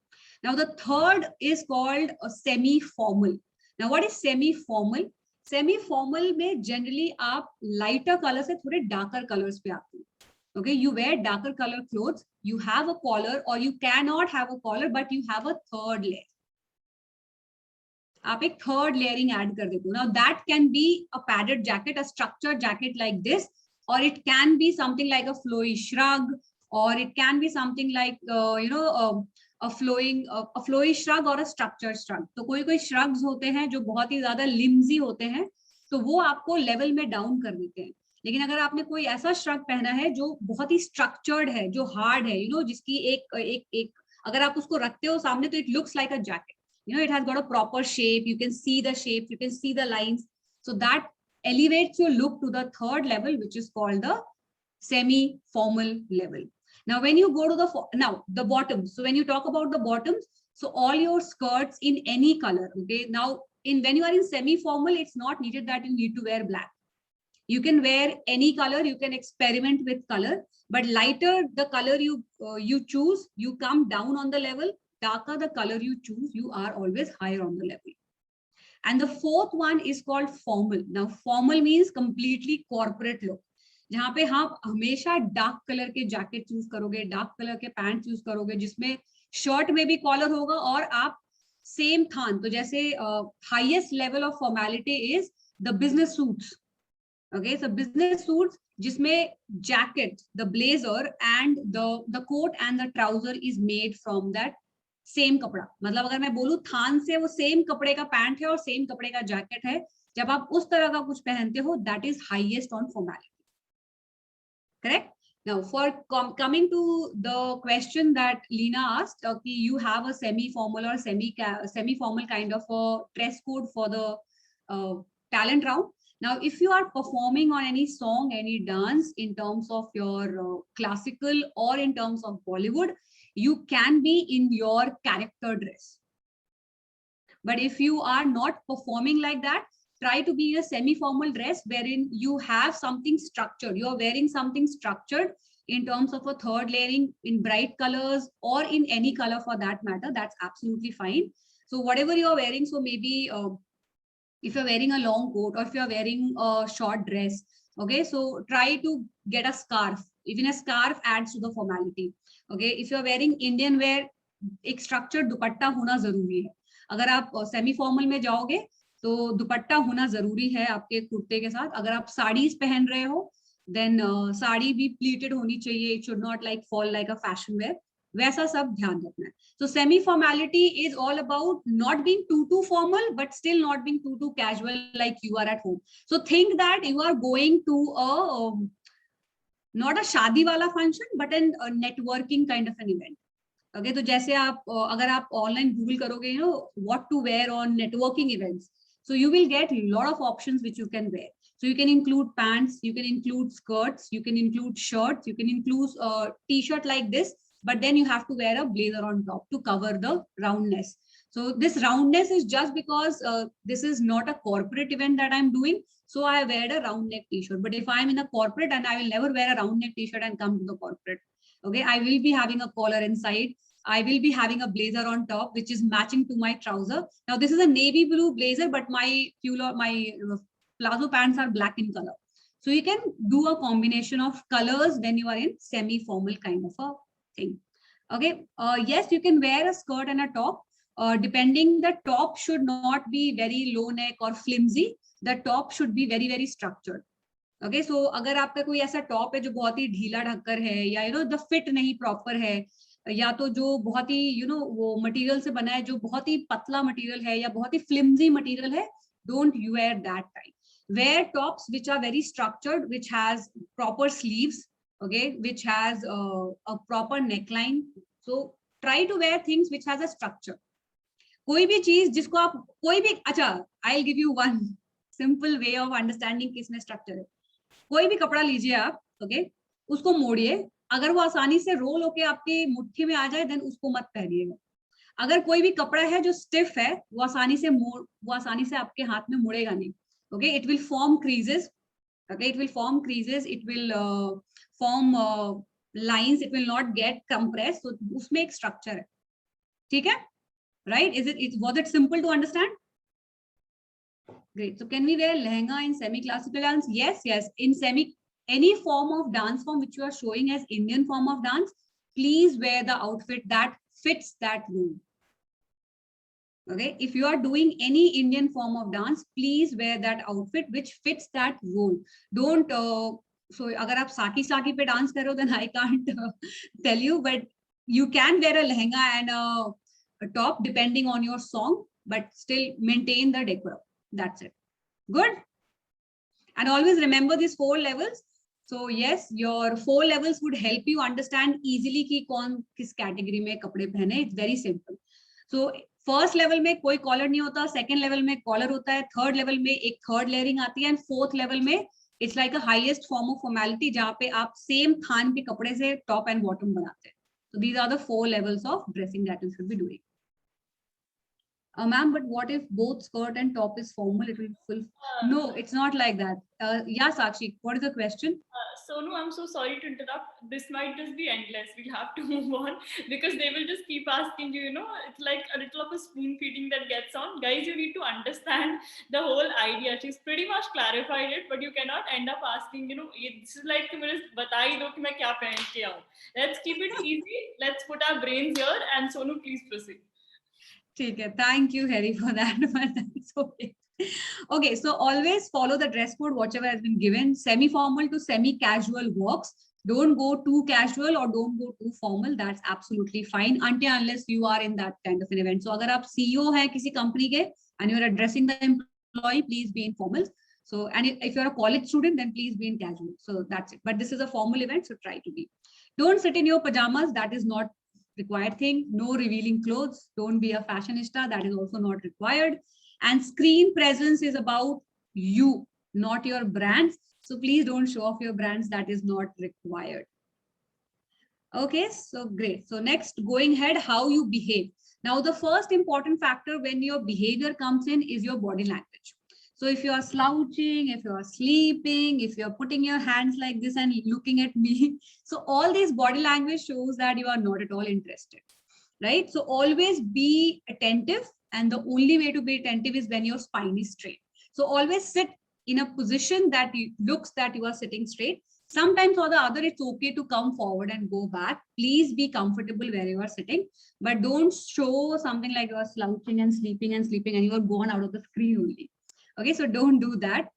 Now the third is called a semi-formal. Now what is semi-formal? Semi-formal में generally आप lighter color से थोड़े darker colors पे आते हैं. Okay, you wear darker color clothes, you have a collar or you cannot have a collar, but you have a third layer. आप एक third layering add कर देते हो. Now that can be a padded jacket, a structured jacket like this, or it can be something like a flowy shrug, or it can be something like a flowy shrug or a structured shrug. तो कोई shrugs होते हैं जो बहुत ही ज्यादा लिम्जी होते हैं, तो वो आपको लेवल में डाउन कर देते हैं. लेकिन अगर आपने कोई ऐसा श्रग पहना है जो बहुत ही स्ट्रक्चर्ड है, जो हार्ड है, जिसकी एक अगर आप उसको रखते हो सामने तो it looks like a jacket, it has got a proper shape, you can see the shape, you can see the lines, so that elevates your look to the third level, which is called the semi formal level. Now when you go to the bottoms, so when you talk about the bottoms, so all your skirts in any color. Okay, now when you are in semi formal, it's not needed that you need to wear black. You can wear any color, you can experiment with color, but lighter the color you choose, you come down on the level. Darker the color you choose, you are always higher on the level. And the fourth one is called formal. Now formal means completely corporate look, जहाँ पे आप हमेशा dark colour के jacket choose करोगे, dark colour के pant choose करोगे, जिसमें shirt में भी कॉलर होगा और आप सेम थान. तो जैसे highest level of formality is the business suits. Okay, so business suits जिसमें jacket, the blazer and the coat and the trouser is made from that same कपड़ा. मतलब अगर मैं बोलूँ थान से वो सेम कपड़े का पैंट है और सेम कपड़े का जैकेट है, जब आप उस तरह का कुछ पहनते हो, that is highest on formality. Correct? Now for coming to the question that Lena asked, okay, you have a semi-formal or semi-formal kind of a dress code for the talent round. Now, if you are performing on any song, any dance in terms of your classical or in terms of Bollywood, you can be in your character dress. But if you are not performing like that, try to be in a semi-formal dress wherein you have something structured. You are wearing something structured in terms of a third layering in bright colors or in any color for that matter. That's absolutely fine. So whatever you are wearing, so maybe if you're wearing a long coat or if you're wearing a short dress, okay, so try to get a scarf. Even a scarf adds to the formality. Okay, if you're wearing Indian wear, एक structured दुपट्टा होना जरूरी है. अगर आप semi formal में जाओगे तो दुपट्टा होना जरूरी है आपके कुर्ते के साथ. अगर आप साड़ीज पहन रहे हो, then साड़ी भी pleated होनी चाहिए. It should not like fall like a fashion wear. वैसा सब ध्यान रखना है. So semi formality is all about not being too formal but still not being too casual like you are at home. So think that you are going to a not a शादी वाला function, but a networking kind of an event. Okay, तो जैसे आप अगर आप online Google करोगे, you know what to wear on networking events, so you will get a lot of options which you can wear. So you can include pants, you can include skirts, you can include shirts, you can include a t-shirt like this, but then you have to wear a blazer on top to cover the roundness. So this roundness is just because this is not a corporate event that I'm doing. So I wear a round neck t-shirt. But if I'm in a corporate, and I will never wear a round neck t-shirt and come to the corporate. Okay, I will be having a collar inside. I will be having a blazer on top, which is matching to my trouser. Now this is a navy blue blazer, but my palazzo pants are black in color. So you can do a combination of colors when you are in semi-formal kind of a thing. Okay. Yes, you can wear a skirt and a top. Depending, the top should not be very low neck or flimsy. The top should be very, very structured. Okay, so अगर आपका कोई ऐसा top है जो बहुत ही ढीला ढक्कर है, या you know the fit नहीं proper है, या तो जो बहुत ही you know वो मटेरियल से बना है जो बहुत ही पतला मटेरियल है या बहुत ही flimsy मटेरियल है, don't you wear that type. Wear tops which are very structured, which has proper sleeves, okay, which has a proper neckline. So try to wear things which has a structure. कोई भी चीज जिसको आप कोई भी अच्छा, I'll give you one simple way of understanding किसमें structure है. कोई भी कपड़ा लीजिए आप, ओके, उसको मोड़िए, अगर वो आसानी से रोल होके आपके मुट्ठी में आ जाए, देन उसको मत पहनिएगा. अगर कोई भी कपड़ा है जो स्टिफ है, वो आसानी से आपके हाथ में मुड़ेगा नहीं. Okay, it will form creases. Okay, it will form creases, it will form lines, it will not gate compress. तो उसमें एक स्ट्रक्चर है. ठीक है, right? Was it simple to understand? Great. So can we wear lehenga in semi-classical dance? Yes, yes. In any form of dance form which you are showing as Indian form of dance, please wear the outfit that fits that role. Okay. If you are doing any Indian form of dance, please wear that outfit which fits that role. Don't. So अगर आप साकी पे dance कर रहे हो, then I can't tell you, but you can wear a lehenga and a top depending on your song, but still maintain the decorum. That's it. Good. And always remember these 4 levels. So yes, your 4 levels would help you understand easily कि कौन किस category में कपड़े पहने. It's very simple. So first level में कोई collar नहीं होता, second level में collar होता है, third level में एक third layering आती है, and fourth level में it's like a highest form of formality जहाँ पे आप same थान के कपड़े से top and bottom बनाते हैं. So these are the 4 levels of dressing that you should be doing. Ma'am, but what if both skirt and top is formal? It will full. No, it's not like that. Yeah, Sakshi, what is the question? Sonu, I'm so sorry to interrupt. This might just be endless. We'll have to move on because they will just keep asking you, you know, it's like a little of a spoon feeding that gets on. Guys, you need to understand the whole idea. She's pretty much clarified it, but you cannot end up asking, you know, it's like, bata hi do ki main kya pehen ke aau. Let's keep it easy. Let's put our brains here. And Sonu, please proceed. Okay, thank you, Harry, for that. But that's okay. Okay, so always follow the dress code, whatever has been given. Semi-formal to semi-casual works. Don't go too casual or don't go too formal. That's absolutely fine until unless you are in that kind of an event. So, अगर आप CEO हैं किसी company के and you are addressing the employee, please be in formal. So, and if you're a college student, then please be in casual. So that's it. But this is a formal event, so try to be. Don't sit in your pajamas. That is not required thing. No revealing clothes. Don't be a fashionista. That is also not required. And screen presence is about you, not your brands. So please don't show off your brands. That is not required. Okay, so great. So next, going ahead, how you behave. Now, the first important factor when your behavior comes in is your body language. So if you are slouching, if you are sleeping, if you're putting your hands like this and looking at me, so all these body language shows that you are not at all interested, right? So always be attentive, and the only way to be attentive is when your spine is straight. So always sit in a position that looks that you are sitting straight. Sometimes or the other, it's okay to come forward and go back. Please be comfortable where you are sitting, but don't show something like you are slouching and sleeping and you are gone out of the screen only. Okay, so don't do that.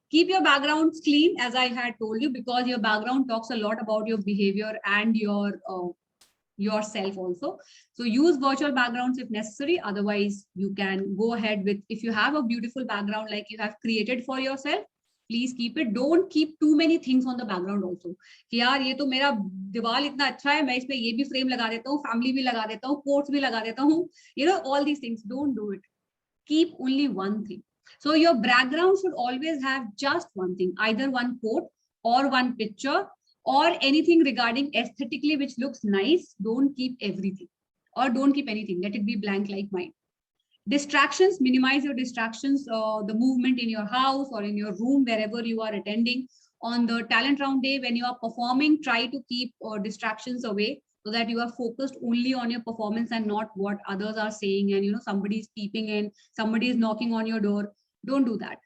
Keep your backgrounds clean, as I had told you, because your background talks a lot about your behavior and your yourself also. So use virtual backgrounds if necessary. Otherwise, you can go ahead with, if you have a beautiful background like you have created for yourself, please keep it. Don't keep too many things on the background also. कि यार ये तो मेरा दीवार इतना अच्छा है, मैं इसमें ये भी frame लगा देता हूँ, family भी लगा देता हूँ, quotes भी लगा देता हूँ. You know, all these things. Don't do it. Keep only one thing. So your background should always have just one thing, either one quote or one picture or anything regarding aesthetically which looks nice. Don't keep everything or don't keep anything. Let it be blank like mine. Distractions, minimize your distractions, the movement in your house or in your room, wherever you are attending. On the talent round day, when you are performing, try to keep distractions away so that you are focused only on your performance and not what others are saying. And, you know, somebody is peeping in, somebody is knocking on your door. Don't do that.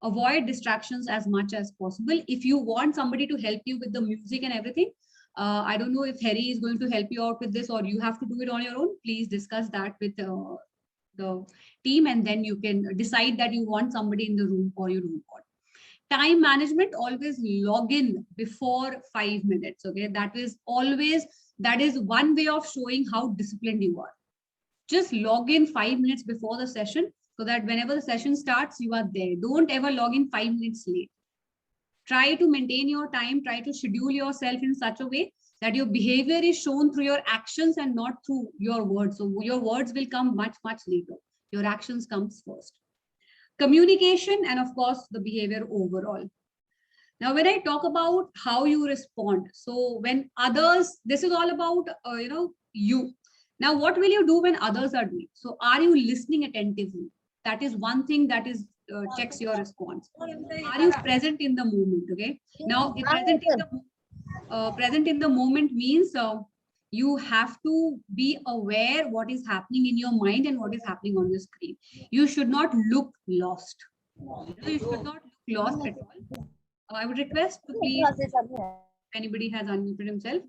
Avoid distractions as much as possible. If you want somebody to help you with the music and everything, I don't know if Harry is going to help you out with this or you have to do it on your own. Please discuss that with the team, and then you can decide that you want somebody in the room or you don't want. Time management, always log in before 5 minutes. Okay, that is one way of showing how disciplined you are. Just log in 5 minutes before the session so that whenever the session starts, you are there. Don't ever log in 5 minutes late. Try to maintain your time, try to schedule yourself in such a way that your behavior is shown through your actions and not through your words. So your words will come much, much later. Your actions comes first. Communication and of course the behavior overall. Now, when I talk about how you respond, so when others, this is all about, you. Now, what will you do when others are doing? So are you listening attentively? That is one thing that is checks your response. Are you present in the moment? Okay. Now, present in the moment means you have to be aware what is happening in your mind and what is happening on the screen. You should not look lost. You should not look lost at all. I would request to please, if anybody has unmuted himself,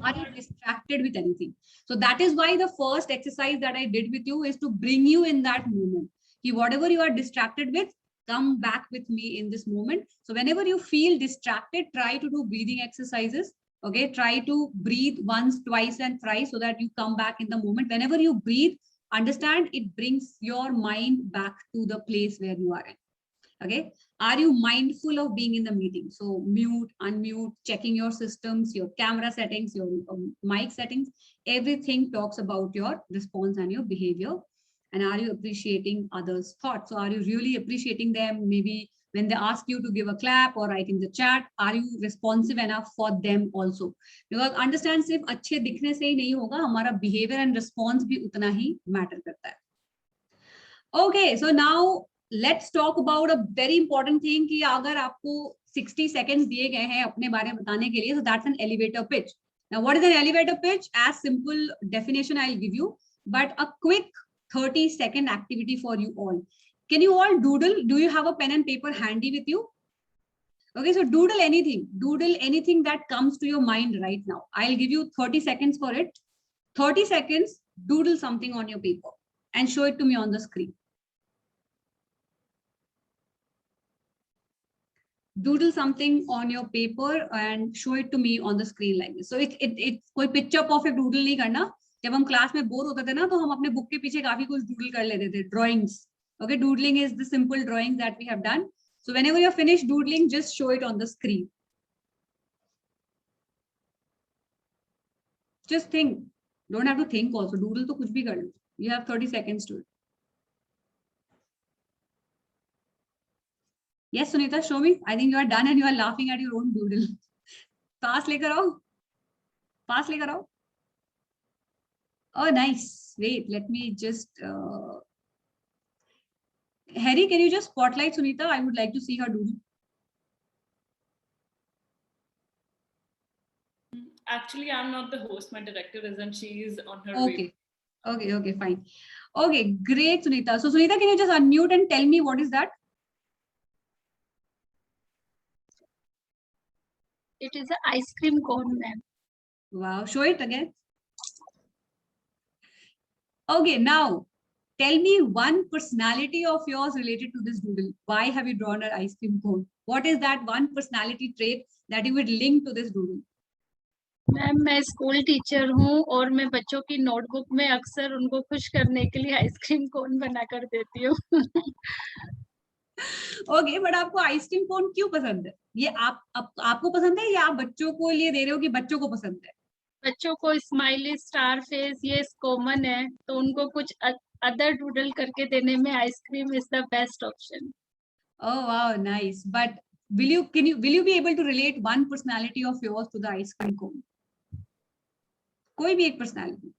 are you distracted with anything? So that is why the first exercise that I did with you is to bring you in that moment. Whatever you are distracted with, come back with me in this moment. So whenever you feel distracted, try to do breathing exercises. Okay, try to breathe once, twice, and thrice so that you come back in the moment. Whenever you breathe, understand it brings your mind back to the place where you are in. Okay, are you mindful of being in the meeting? So mute, unmute, checking your systems, your camera settings, your mic settings, everything talks about your response and your behavior. And are you appreciating others' thoughts? So are you really appreciating them? Maybe when they ask you to give a clap or write in the chat, are you responsive enough for them also? Because understand, सिर्फ अच्छे दिखने से ही नहीं होगा, हमारा behavior and response भी उतना ही matter करता है. Okay, so now let's talk about a very important thing कि अगर आपको 60 seconds दिए गए हैं अपने बारे में बताने के लिए, so that's an elevator pitch. Now, what is an elevator pitch? As simple definition I'll give you, but a quick 30-second activity for you all. Can you all doodle? Do you have a pen and paper handy with you? Okay, so doodle anything that comes to your mind right now. I'll give you 30 seconds for it. 30 seconds, doodle something on your paper and show it to me on the screen. Doodle something on your paper and show it to me on the screen like this. So it's कोई picture perfect doodle नहीं करना. जब हम class में bore होते थे ना, तो हम अपने बुक के पीछे काफी कुछ डूडल कर लेते थे, drawings. Okay, doodling is the simple drawing that we have done. So whenever you're finished doodling, just show it on the screen. Just think. Don't have to think also. Doodle तो कुछ भी कर लो. You have 30 seconds to it. Yes, Sunita, show me. I think you are done and you are laughing at your own doodle. पास लेकर आओ. पास लेकर आओ. Oh, nice. Wait, let me just... Harry, can you just spotlight Sunita? I would like to see her doodle. Actually, I'm not the host. My director is, and she is on her Okay. way. Okay, fine. Okay, great, Sunita. So, Sunita, can you just unmute and tell me what is that? It is an ice cream cone, ma'am. Wow, show it again. Okay, now tell me one personality of yours related to this doodle. Why have you drawn an ice cream cone? What is that one personality trait that you would link to this doodle? Ma'am, मैं school teacher हूँ और मैं बच्चों की notebook में अक्सर उनको खुश करने के लिए आइसक्रीम कोन बना कर देती हूँ. ओके, बट आपको आइसक्रीम कोन क्यों पसंद है? ये आपको पसंद है या आप बच्चों को ये दे रहे हो कि बच्चों को पसंद है? बच्चों को स्माइली स्टार फेस ये कॉमन है, तो उनको कुछ अदर डूडल करके देने में ice cream is the best option. Oh wow, nice. But will you be able to relate one personality of yours to the ice cream cone? कोई भी एक personality.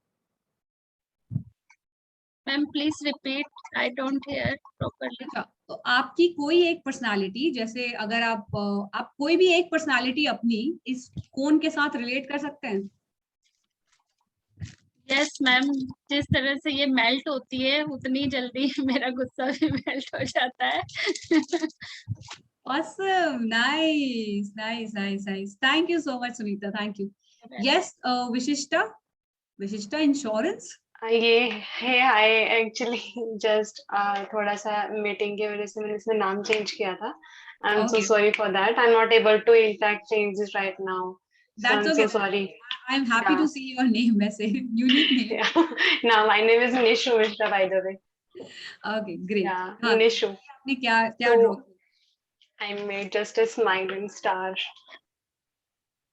Ma'am please repeat, I don't hear properly. अच्छा, तो आपकी कोई एक personality, जैसे अगर आप कोई भी एक पर्सनालिटी अपनी इस कोन के साथ रिलेट कर सकते हैं? यस मैम, जिस तरह से ये मेल्ट होती है उतनी जल्दी मेरा गुस्सा भी मेल्ट हो जाता है. Awesome, nice, nice, nice, nice. Thank you so much, Sunita. Thank you. Yes, Vishishta Insurance. ये है, आई एक्चुअली जस्ट थोड़ा सा मीटिंग की वजह से मैंने इसमें नाम चेंज किया था. I am so Okay. Sorry for that. I am not able to in fact change this right now. That's I'm okay. so sorry. I'm happy to Yeah. see your name. वैसे unique name. Yeah. Now my name is Nishu Mishra, by the way. Okay, great. Yeah, हाँ, Nishu. आपने क्या So- draw? I made just a smiling star.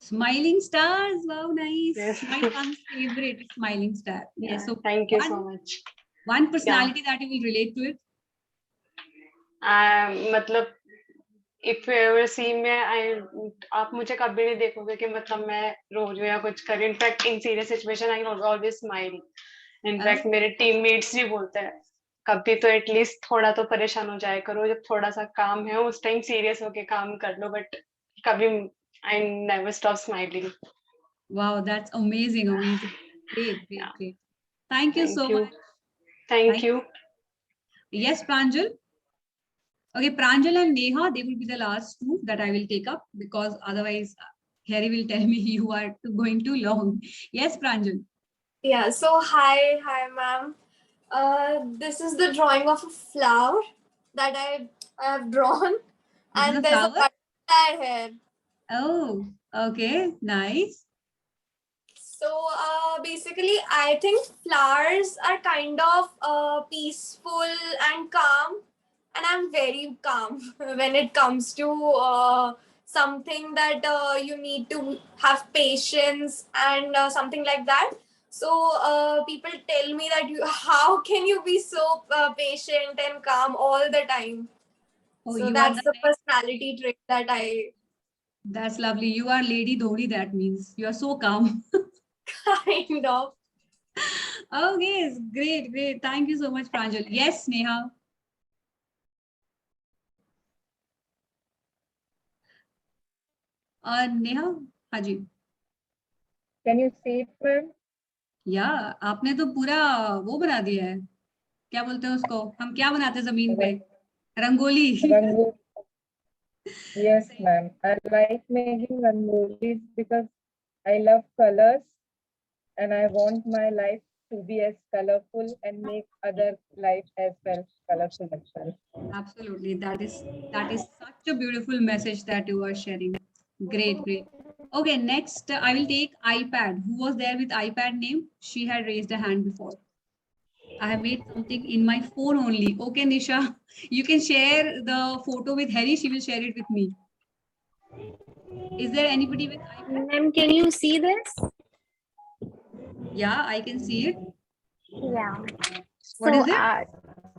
Smiling stars. Wow, nice. Yes. My son's favorite, smiling star. Yeah, Yes. So thank you so much. one personality that you will relate to it. मतलब if you ever see me, आप मुझे कभी नहीं देखोगे कि मतलब मैं रो रही हूँ या कुछ कर रही हूँ. In fact in serious situation I always smile. In fact मेरे टीममेट्स भी बोलते हैं कभी तो एटलीस्ट थोड़ा तो परेशान हो जाया करो, जब थोड़ा सा काम है उस टाइम सीरियस होके काम कर लो. बट कभी I never stop smiling. Wow, that's amazing, amazing. Great, great, Yeah. great. Thank you so much. Thank Thank you. Yes, Pranjal. Okay, Pranjal and Neha, they will be the last two that I will take up because otherwise Harry will tell me you are going too long. Yes, Pranjal. Yeah, so hi ma'am. This is the drawing of a flower that I have drawn, This is a and there's a flower? butterfly here. Oh, okay, nice. So basically, I think flowers are kind of peaceful and calm, and I'm very calm when it comes to something that you need to have patience and something like that. So people tell me that how can you be so patient and calm all the time? Oh, So you that's are the personality trait that I that's lovely. You are Lady Dhoni, that means you are so calm. kind of. Okay, great, great. Thank you so much, Pranjal. Yes, Neha. Neha, हाँ जी. Can you see it, ma'am? या आपने तो पूरा वो बना दिया है, क्या बोलते हैं उसको, हम क्या बनाते हैं जमीन पे, rangoli. Rangoli. Yes, ma'am. I like making rangolis because I love colors and I want my life to be as colorful and make other life as well colorful as well. Absolutely, that is such a beautiful message that you are sharing. Great, great. Okay, next I will take iPad. Who was there with iPad name? She had raised a hand before. I have made something in my phone only. Okay, Nisha, you can share the photo with Harry. She will share it with me. Is there anybody with iPad? Ma'am, can you see this? Yeah, I can see it. Yeah. What so, is it?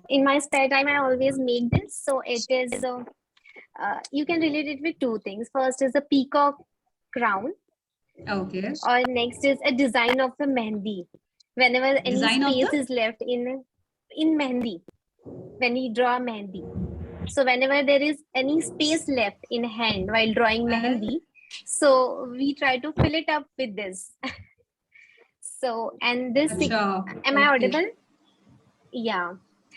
In my spare time, I always make this. So it is, you can relate it with two things. First is a peacock crown, Okay. or next is a design of a mehndi. Whenever any Design of space the? is left in mehndi, when we draw mehndi. So whenever there is any space left in hand while drawing mehndi, so we try to fill it up with this. So, and this, Acha, am I okay. audible? Yeah.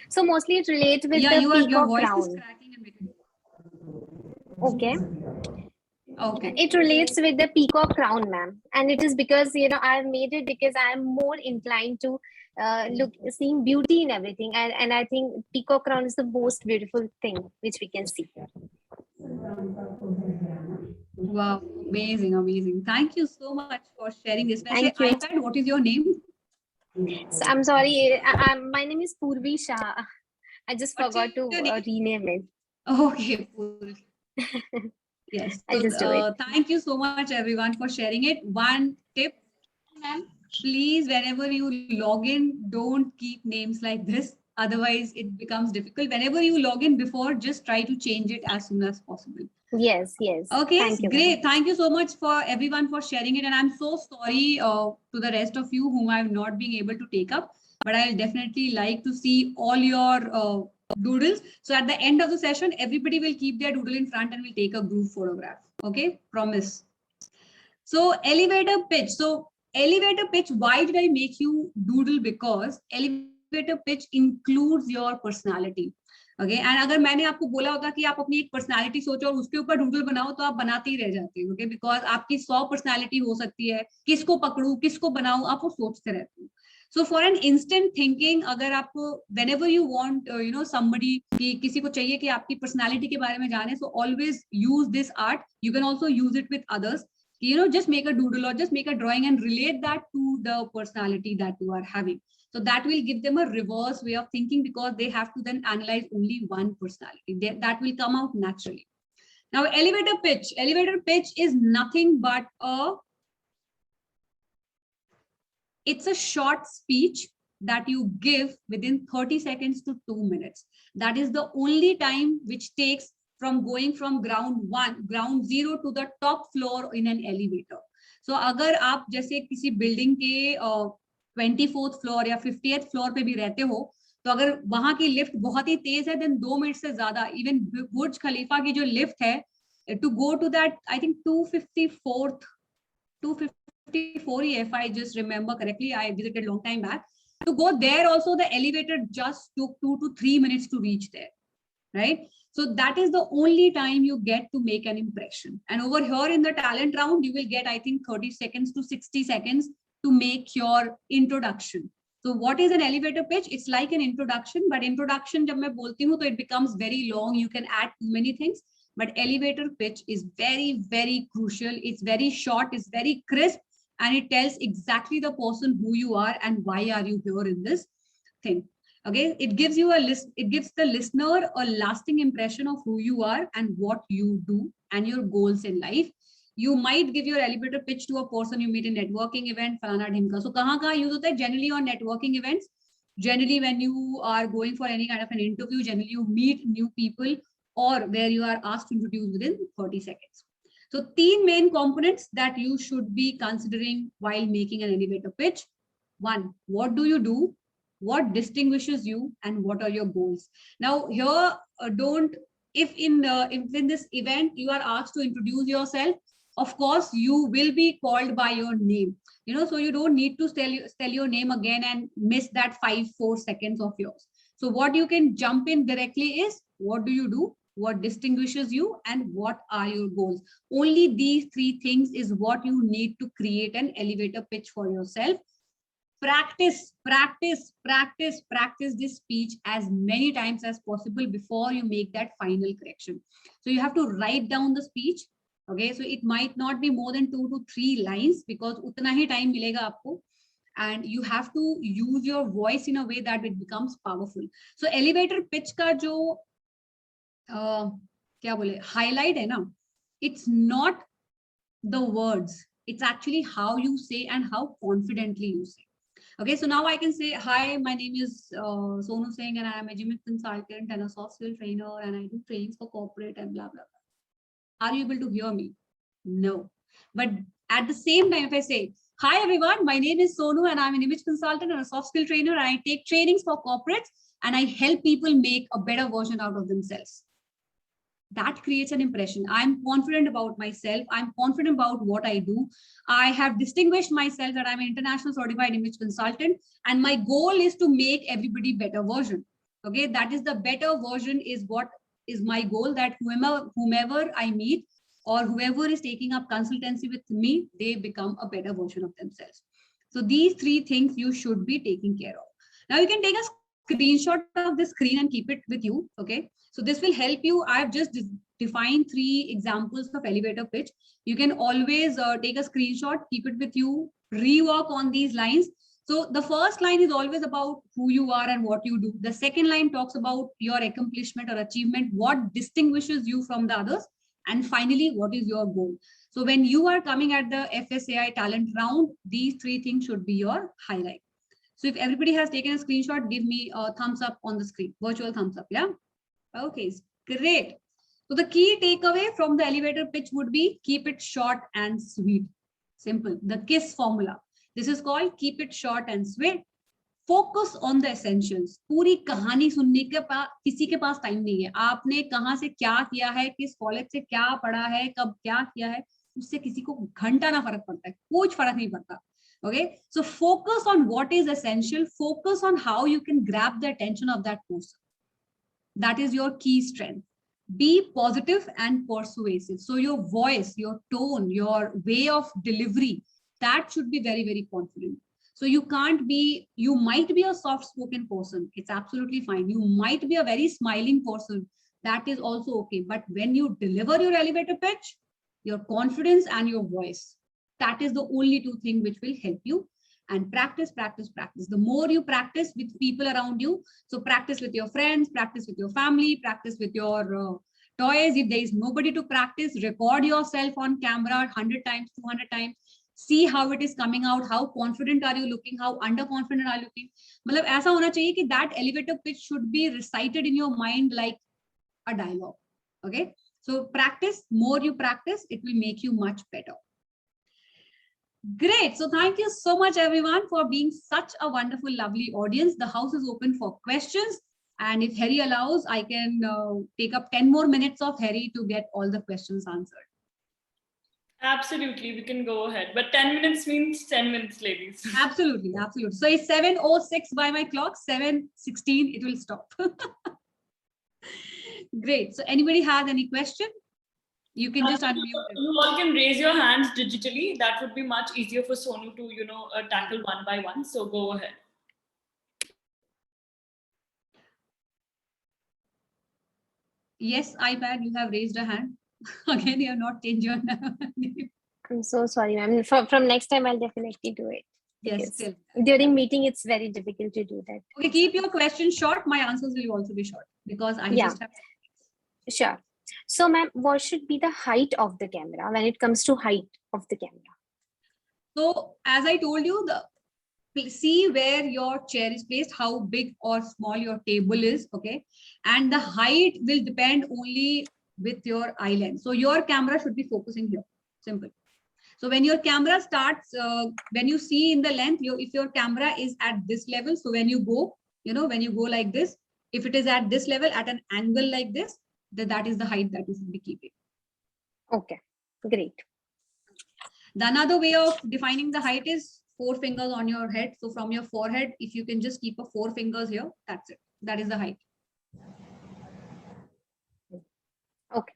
So mostly it relates with Yeah, the your peacock voice crown. is cracking a bit. Okay. Okay. It relates with the peacock crown, ma'am. And it is because, I've made it because I'm more inclined to seeing beauty in everything. And I think peacock crown is the most beautiful thing which we can see. Wow, amazing, amazing. Thank you so much for sharing this. Thank you. iPad, what is your name? So I'm sorry, my name is Purvi Shah. I just What's forgot to your name? rename it. Okay, cool. Yes. I'll just do it. Thank you so much, everyone, for sharing it. One tip, ma'am, please, whenever you log in, don't keep names like this. Otherwise, it becomes difficult. Whenever you log in before, just try to change it as soon as possible. Yes, yes. Okay, Thank you, ma'am. great. Thank you so much for everyone for sharing it. And I'm so sorry to the rest of you whom I'm not being able to take up, but I'll definitely like to see all your doodles. So at the end of the session, everybody will keep their doodle in front and we'll take a group photograph. Okay, promise. So elevator pitch. So elevator pitch, why did I make you doodle? Because elevator pitch includes your personality. Okay and अगर मैंने आपको बोला होता कि आप अपनी एक personality सोचो और उसके ऊपर डूडल बनाओ तो आप बनाते ही रह जाते हो ओके बिकॉज आपकी 100 पर्सनालिटी हो सकती है किसको पकड़ू किसको बनाऊं आप वो सोचते रहते हो so for an instant thinking अगर आपको whenever you want somebody कि किसी को चाहिए कि आपकी पर्सनालिटी के बारे में जाने so always use this art you can also use it with others just make a doodle or just make a drawing and relate that to the personality that you are having. So that will give them a reverse way of thinking because they have to then analyze only one personality. That will come out naturally. Now, elevator pitch. Elevator pitch is nothing but it's a short speech that you give within 30 seconds to 2 minutes. That is the only time which takes from going from ground zero to the top floor in an elevator. So अगर आप जैसे किसी building के 24th floor या 50th floor पे भी रहते हो तो अगर वहां की लिफ्ट बहुत ही तेज है देन 2 मिनट से ज्यादा इवन बुर्ज खलीफा की जो लिफ्ट है to go to that I think 254 if I just remember correctly, I visited long time back. To go there also the elevator just took 2 to 3 minutes to reach there, right? So that is the only time you get to make an impression. And over here in the talent round, you will get, I think, 30 seconds to 60 seconds to make your introduction. So what is an elevator pitch? It's like an introduction, but introduction jab main bolti hu, so it becomes very long. You can add too many things, but elevator pitch is very, very crucial. It's very short, it's very crisp, and it tells exactly the person who you are and why are you here in this thing. Okay, it gives you it gives the listener a lasting impression of who you are and what you do and your goals in life. You might give your elevator pitch to a person you meet in networking event, falana dhimka. So kahan use hota hai? Generally on networking events, generally when you are going for any kind of an interview, generally you meet new people or where you are asked to introduce within 30 seconds. So 3 main components that you should be considering while making an elevator pitch. 1, what do you do? What distinguishes you and what are your goals? Now here, if in this event you are asked to introduce yourself, of course you will be called by your name, so you don't need to tell your name again and miss that 4 seconds of yours. So what you can jump in directly is what do you do, what distinguishes you, and what are your goals. Only these 3 things is what you need to create an elevator pitch for yourself. Practice this speech as many times as possible before you make that final correction. So you have to write down the speech. Okay, so it might not be more than 2 to 3 lines because utna hi time milega aapko, and you have to use your voice in a way that it becomes powerful. So elevator pitch ka jo kya bole highlight hai na, it's not the words, it's actually how you say and how confidently you say. Okay, so now I can say, hi, my name is Sonu Singh and I am a gym consultant and a soft skill trainer and I do trainings for corporate and blah, blah, blah. Are you able to hear me? No. But at the same time, if I say, hi, everyone, my name is Sonu and I'm an image consultant and a soft skill trainer and I take trainings for corporates and I help people make a better version out of themselves. That creates an impression. I'm confident about myself. I'm confident about what I do. I have distinguished myself that I'm an international certified image consultant and my goal is to make everybody better version. Okay, that is the better version is what is my goal, that whomever I meet or whoever is taking up consultancy with me, they become a better version of themselves. So these 3 things you should be taking care of. Now you can take a screenshot of the screen and keep it with you. Okay, so this will help you. I've just defined 3 examples of elevator pitch. You can always take a screenshot, keep it with you, rework on these lines. So the first line is always about who you are and what you do. The second line talks about your accomplishment or achievement, what distinguishes you from the others. And finally, what is your goal? So when you are coming at the FSAI talent round, these three things should be your highlight. So if everybody has taken a screenshot, give me a thumbs up on the screen, virtual thumbs up. Yeah. Okay, great. So the key takeaway from the elevator pitch would be keep it short and sweet. Simple. The KISS formula. This is called keep it short and sweet. Focus on the essentials. पूरी कहानी सुनने के किसी के पास time नहीं है. आपने कहाँ से क्या किया है, किस कॉलेज से क्या पढ़ा है, कब क्या किया है, उससे किसी को घंटा ना फर्क पड़ता है. कुछ फर्क नहीं पड़ता. Okay, so focus on what is essential. Focus on how you can grab the attention of that person. That is your key strength. Be positive and persuasive. So your voice, your tone, your way of delivery, that should be very, very confident. So you can't be, you might be a soft-spoken person. It's absolutely fine. You might be a very smiling person. That is also okay. But when you deliver your elevator pitch, your confidence and your voice, that is the only two things which will help you. And practice, practice, practice. The more you practice with people around you, so practice with your friends, practice with your family, practice with your toys. If there is nobody to practice, record yourself on camera 100 times, 200 times. See how it is coming out. How confident are you looking? How underconfident are you looking? मतलब ऐसा होना चाहिए कि that elevator pitch should be recited in your mind like a dialogue. Okay. So practice. More you practice, it will make you much better. Great. So thank you so much, everyone, for being such a wonderful, lovely audience. The house is open for questions. And if Harry allows, I can take up 10 more minutes of Harry to get all the questions answered. Absolutely, we can go ahead. But 10 minutes means 10 minutes, ladies. Absolutely, absolutely. So it's 7:06 by my clock, 7:16, it will stop. Great. So anybody has any question? You can just unmute. You all can raise your hands digitally. That would be much easier for Sonu to, tackle one by one. So go ahead. Yes, iPad, you have raised a hand. Again, you have not changed your name. I'm so sorry, ma'am. From next time, I'll definitely do it. Yes, still. During meeting, it's very difficult to do that. Okay, keep your questions short. My answers will also be short because I just have. Sure. So, ma'am, what should be the height of the camera when it comes to height of the camera? So, as I told you, see where your chair is placed, how big or small your table is, okay? And the height will depend only with your eye lens. So your camera should be focusing here, simple. So when your camera starts, when you see in the length, if your camera is at this level, so when you go, when you go like this, if it is at this level, at an angle like this, then that is the height that you should be keeping. Okay, great. The another way of defining the height is 4 fingers on your head. So from your forehead, if you can just keep 4 fingers here, that's it. That is the height. Okay.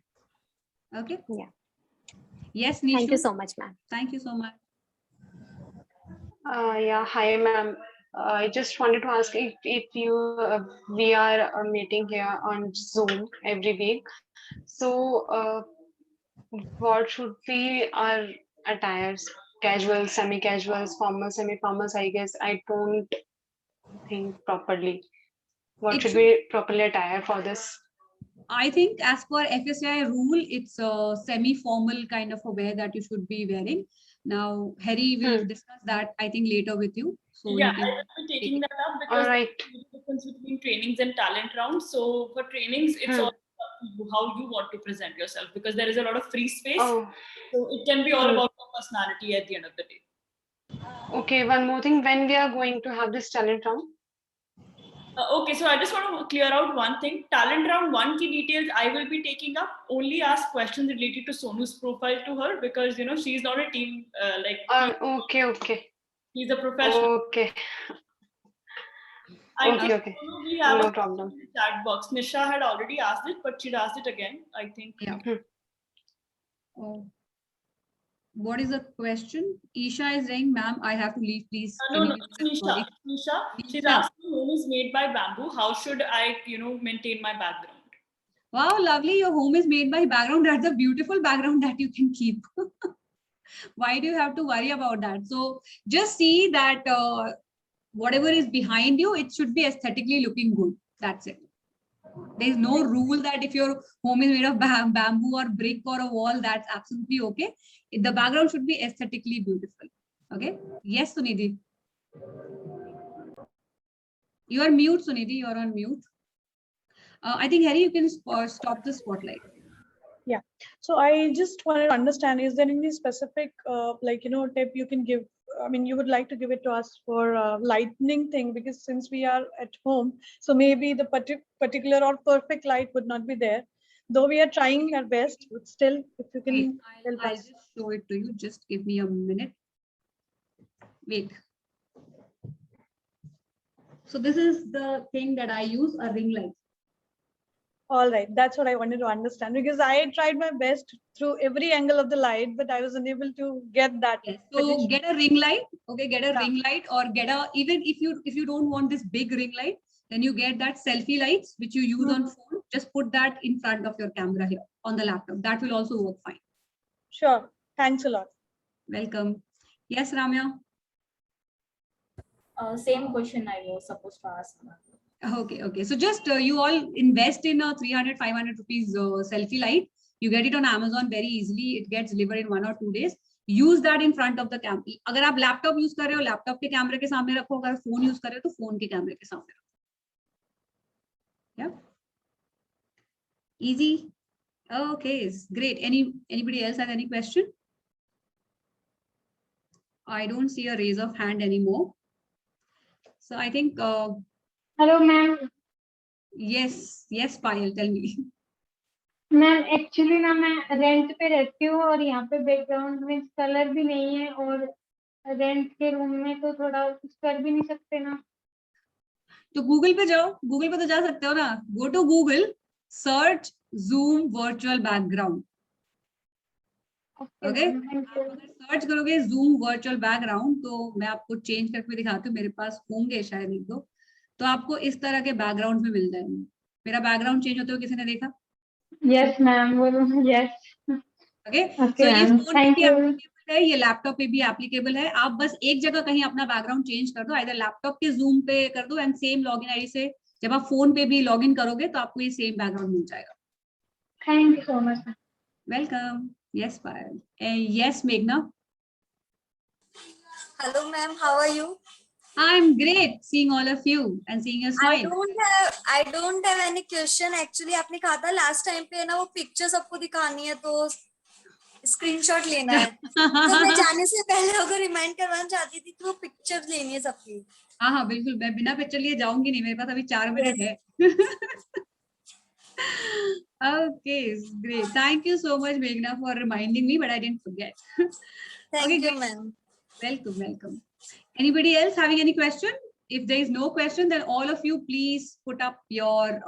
Okay. Yeah. Yes, Nishu. Thank you so much, ma'am. Thank you so much. Yeah, hi, ma'am. I just wanted to ask if we are meeting here on Zoom every week. So what should be our attires? Casual, semi-casuals, formal, semi-formals, I guess. I don't think properly. What should be properly attire for this? I think as per FSAI rule, it's a semi-formal kind of a wear that you should be wearing. Now, Harry will discuss that, I think, later with you. So yeah, I will be taking that up because there's a difference between trainings and talent rounds. So for trainings, it's all how you want to present yourself because there is a lot of free space. So it can be all about your personality at the end of the day. Okay, one more thing. When we are going to have this talent round? Okay, so I just want to clear out one thing. Talent round 1 key details I will be taking up. Only ask questions related to Sonu's profile to her because she's not a team Okay. He's a professional. Okay. Okay. We have no problem. Chat box. Nisha had already asked it, but she'd asked it again, I think. Yeah. What is the question? Isha is saying, ma'am, I have to leave, please. No, Nisha. She's asking, home is made by bamboo. How should I, maintain my background? Wow, lovely. Your home is made by background. That's a beautiful background that you can keep. Why do you have to worry about that? So just see that whatever is behind you, it should be aesthetically looking good. That's it. There is no rule that if your home is made of bamboo or brick or a wall, that's absolutely okay. The background should be aesthetically beautiful. Okay. Yes, Sunidhi. You are mute, Sunidhi. You are on mute. I think, Harry, you can stop the spotlight. Yeah. So I just wanted to understand, is there any specific, tip you can give? I mean, you would like to give it to us for lightning thing, because since we are at home, so maybe the particular or perfect light would not be there. Though we are trying our best, but still, if you can help I'll us. just show it to you. Just give me a minute. Wait. So this is the thing that I use, a ring light. All right, that's what I wanted to understand, because I tried my best through every angle of the light, but I was unable to get that. Yes. So get a ring light. Okay, get a ring light, or get a, even if you don't want this big ring light, then you get that selfie lights which you use on phone. Just put that in front of your camera here on the laptop. That will also work fine. Sure. Thanks a lot. Welcome. Yes, Ramya. Same question I was supposed to ask. Okay. So just you all invest in a 300-500 rupees selfie light. You get it on Amazon very easily. It gets delivered in 1 or 2 days. Use that in front of the camera. अगर आप laptop use कर रहे हो, laptop के कैमरे के सामने रखो. अगर phone use कर रहे हो, तो phone के कैमरे के सामने रखो. Yeah. Easy. Okay, great. Anybody else have any question? I don't see a raise of hand anymore. So I think. Hello, ma'am. Yes, Payal, tell me. Ma'am actually ना मैं रेंट पे रहती हूँ और यहाँ पे बैकग्राउंड में कलर भी नहीं है, और रेंट के रूम में तो थोड़ा कुछ कर भी नहीं सकते ना. तो गूगल पे जाओ, गूगल पे तो जा सकते हो ना. Go to Google, search Zoom virtual background. Okay, search करोगे Zoom virtual background, तो मैं आपको चेंज करके दिखाती हूँ. मेरे पास होंगे शायद एक दो, तो आपको इस तरह के बैकग्राउंड में मिल जाएंगे. मेरा बैकग्राउंड चेंज होते हुए किसी ने देखा? यस मैम, बोलो. यस. ओके, ओके सो ये मैम, फोन पे थैंक भी यू. एप्लीकेबल है, ये लैपटॉप पे भी एप्लीकेबल है. आप बस एक जगह कहीं अपना बैकग्राउंड चेंज कर दो, आइदर लैपटॉप के Zoom पे कर दो, एंड सेम लॉगिन आईडी से जब आप फोन पे भी लॉगिन करोगे तो आपको ये सेम बैकग्राउंड मिल जाएगा. Thank you so much. Welcome. Yes Payal. Yes मेघना. Hello ma'am, how are you? I'm great seeing all of you and seeing your smile. I don't have any question actually. आपने कहा था last time पे ना वो picture सबको दिखानी है, तो screenshot लेना है. तो मैं जाने से पहले अगर remind करवाना चाहती थी, तो वो pictures लेनी है सबकी. हाँ बिल्कुल, मैं बिना पिक्चर लिए जाऊंगी नहीं. मेरे पास अभी 4 मिनट है. Okay, great. Thank you so much, Meghna, for reminding me, but I didn't forget. Thank you, ma'am. Welcome. Anybody else having any question? If there is no question, then all of you please put up your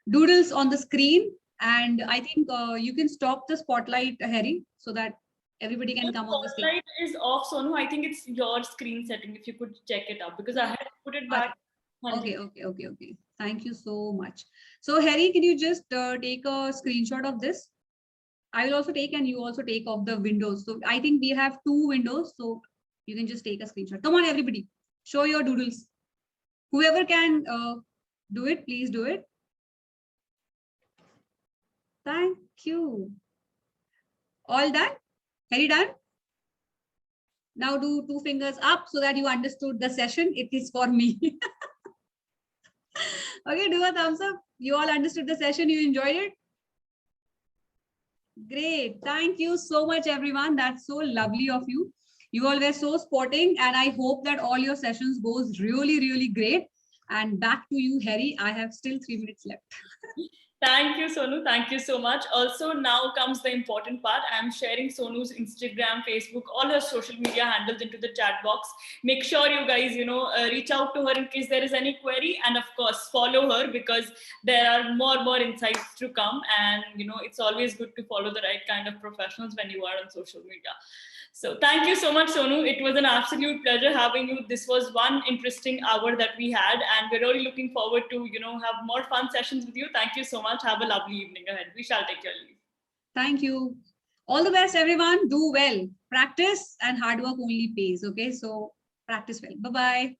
doodles on the screen, and I think you can stop the spotlight, Harry, so that everybody can come on the screen. Spotlight is off, Sonu. I think it's your screen setting. If you could check it out, because I had put it back. Okay. Thank you so much. So Harry, can you just take a screenshot of this? I will also take, and you also take of the windows. So I think we have 2 windows, so you can just take a screenshot. Come on, everybody, show your doodles. Whoever can do it, please do it. Thank you. All done? Harry done? Now do 2 fingers up so that you understood the session. It is for me. Okay, do a thumbs up. You all understood the session. You enjoyed it? Great. Thank you so much, everyone. That's so lovely of you. You all were so sporting, and I hope that all your sessions goes really, really great. And back to you, Harry. I have still 3 minutes left. Thank you, Sonu. Thank you so much. Also, now comes the important part. I'm sharing Sonu's Instagram, Facebook, all her social media handles into the chat box. Make sure you guys, reach out to her in case there is any query. And of course, follow her, because there are more insights to come. And, it's always good to follow the right kind of professionals when you are on social media. So thank you so much, Sonu. It was an absolute pleasure having you. This was one interesting hour that we had, and we're really looking forward to, have more fun sessions with you. Thank you so much. Have a lovely evening ahead. We shall take your leave. Thank you. All the best, everyone. Do well. Practice, and hard work only pays. Okay, so practice well. Bye-bye.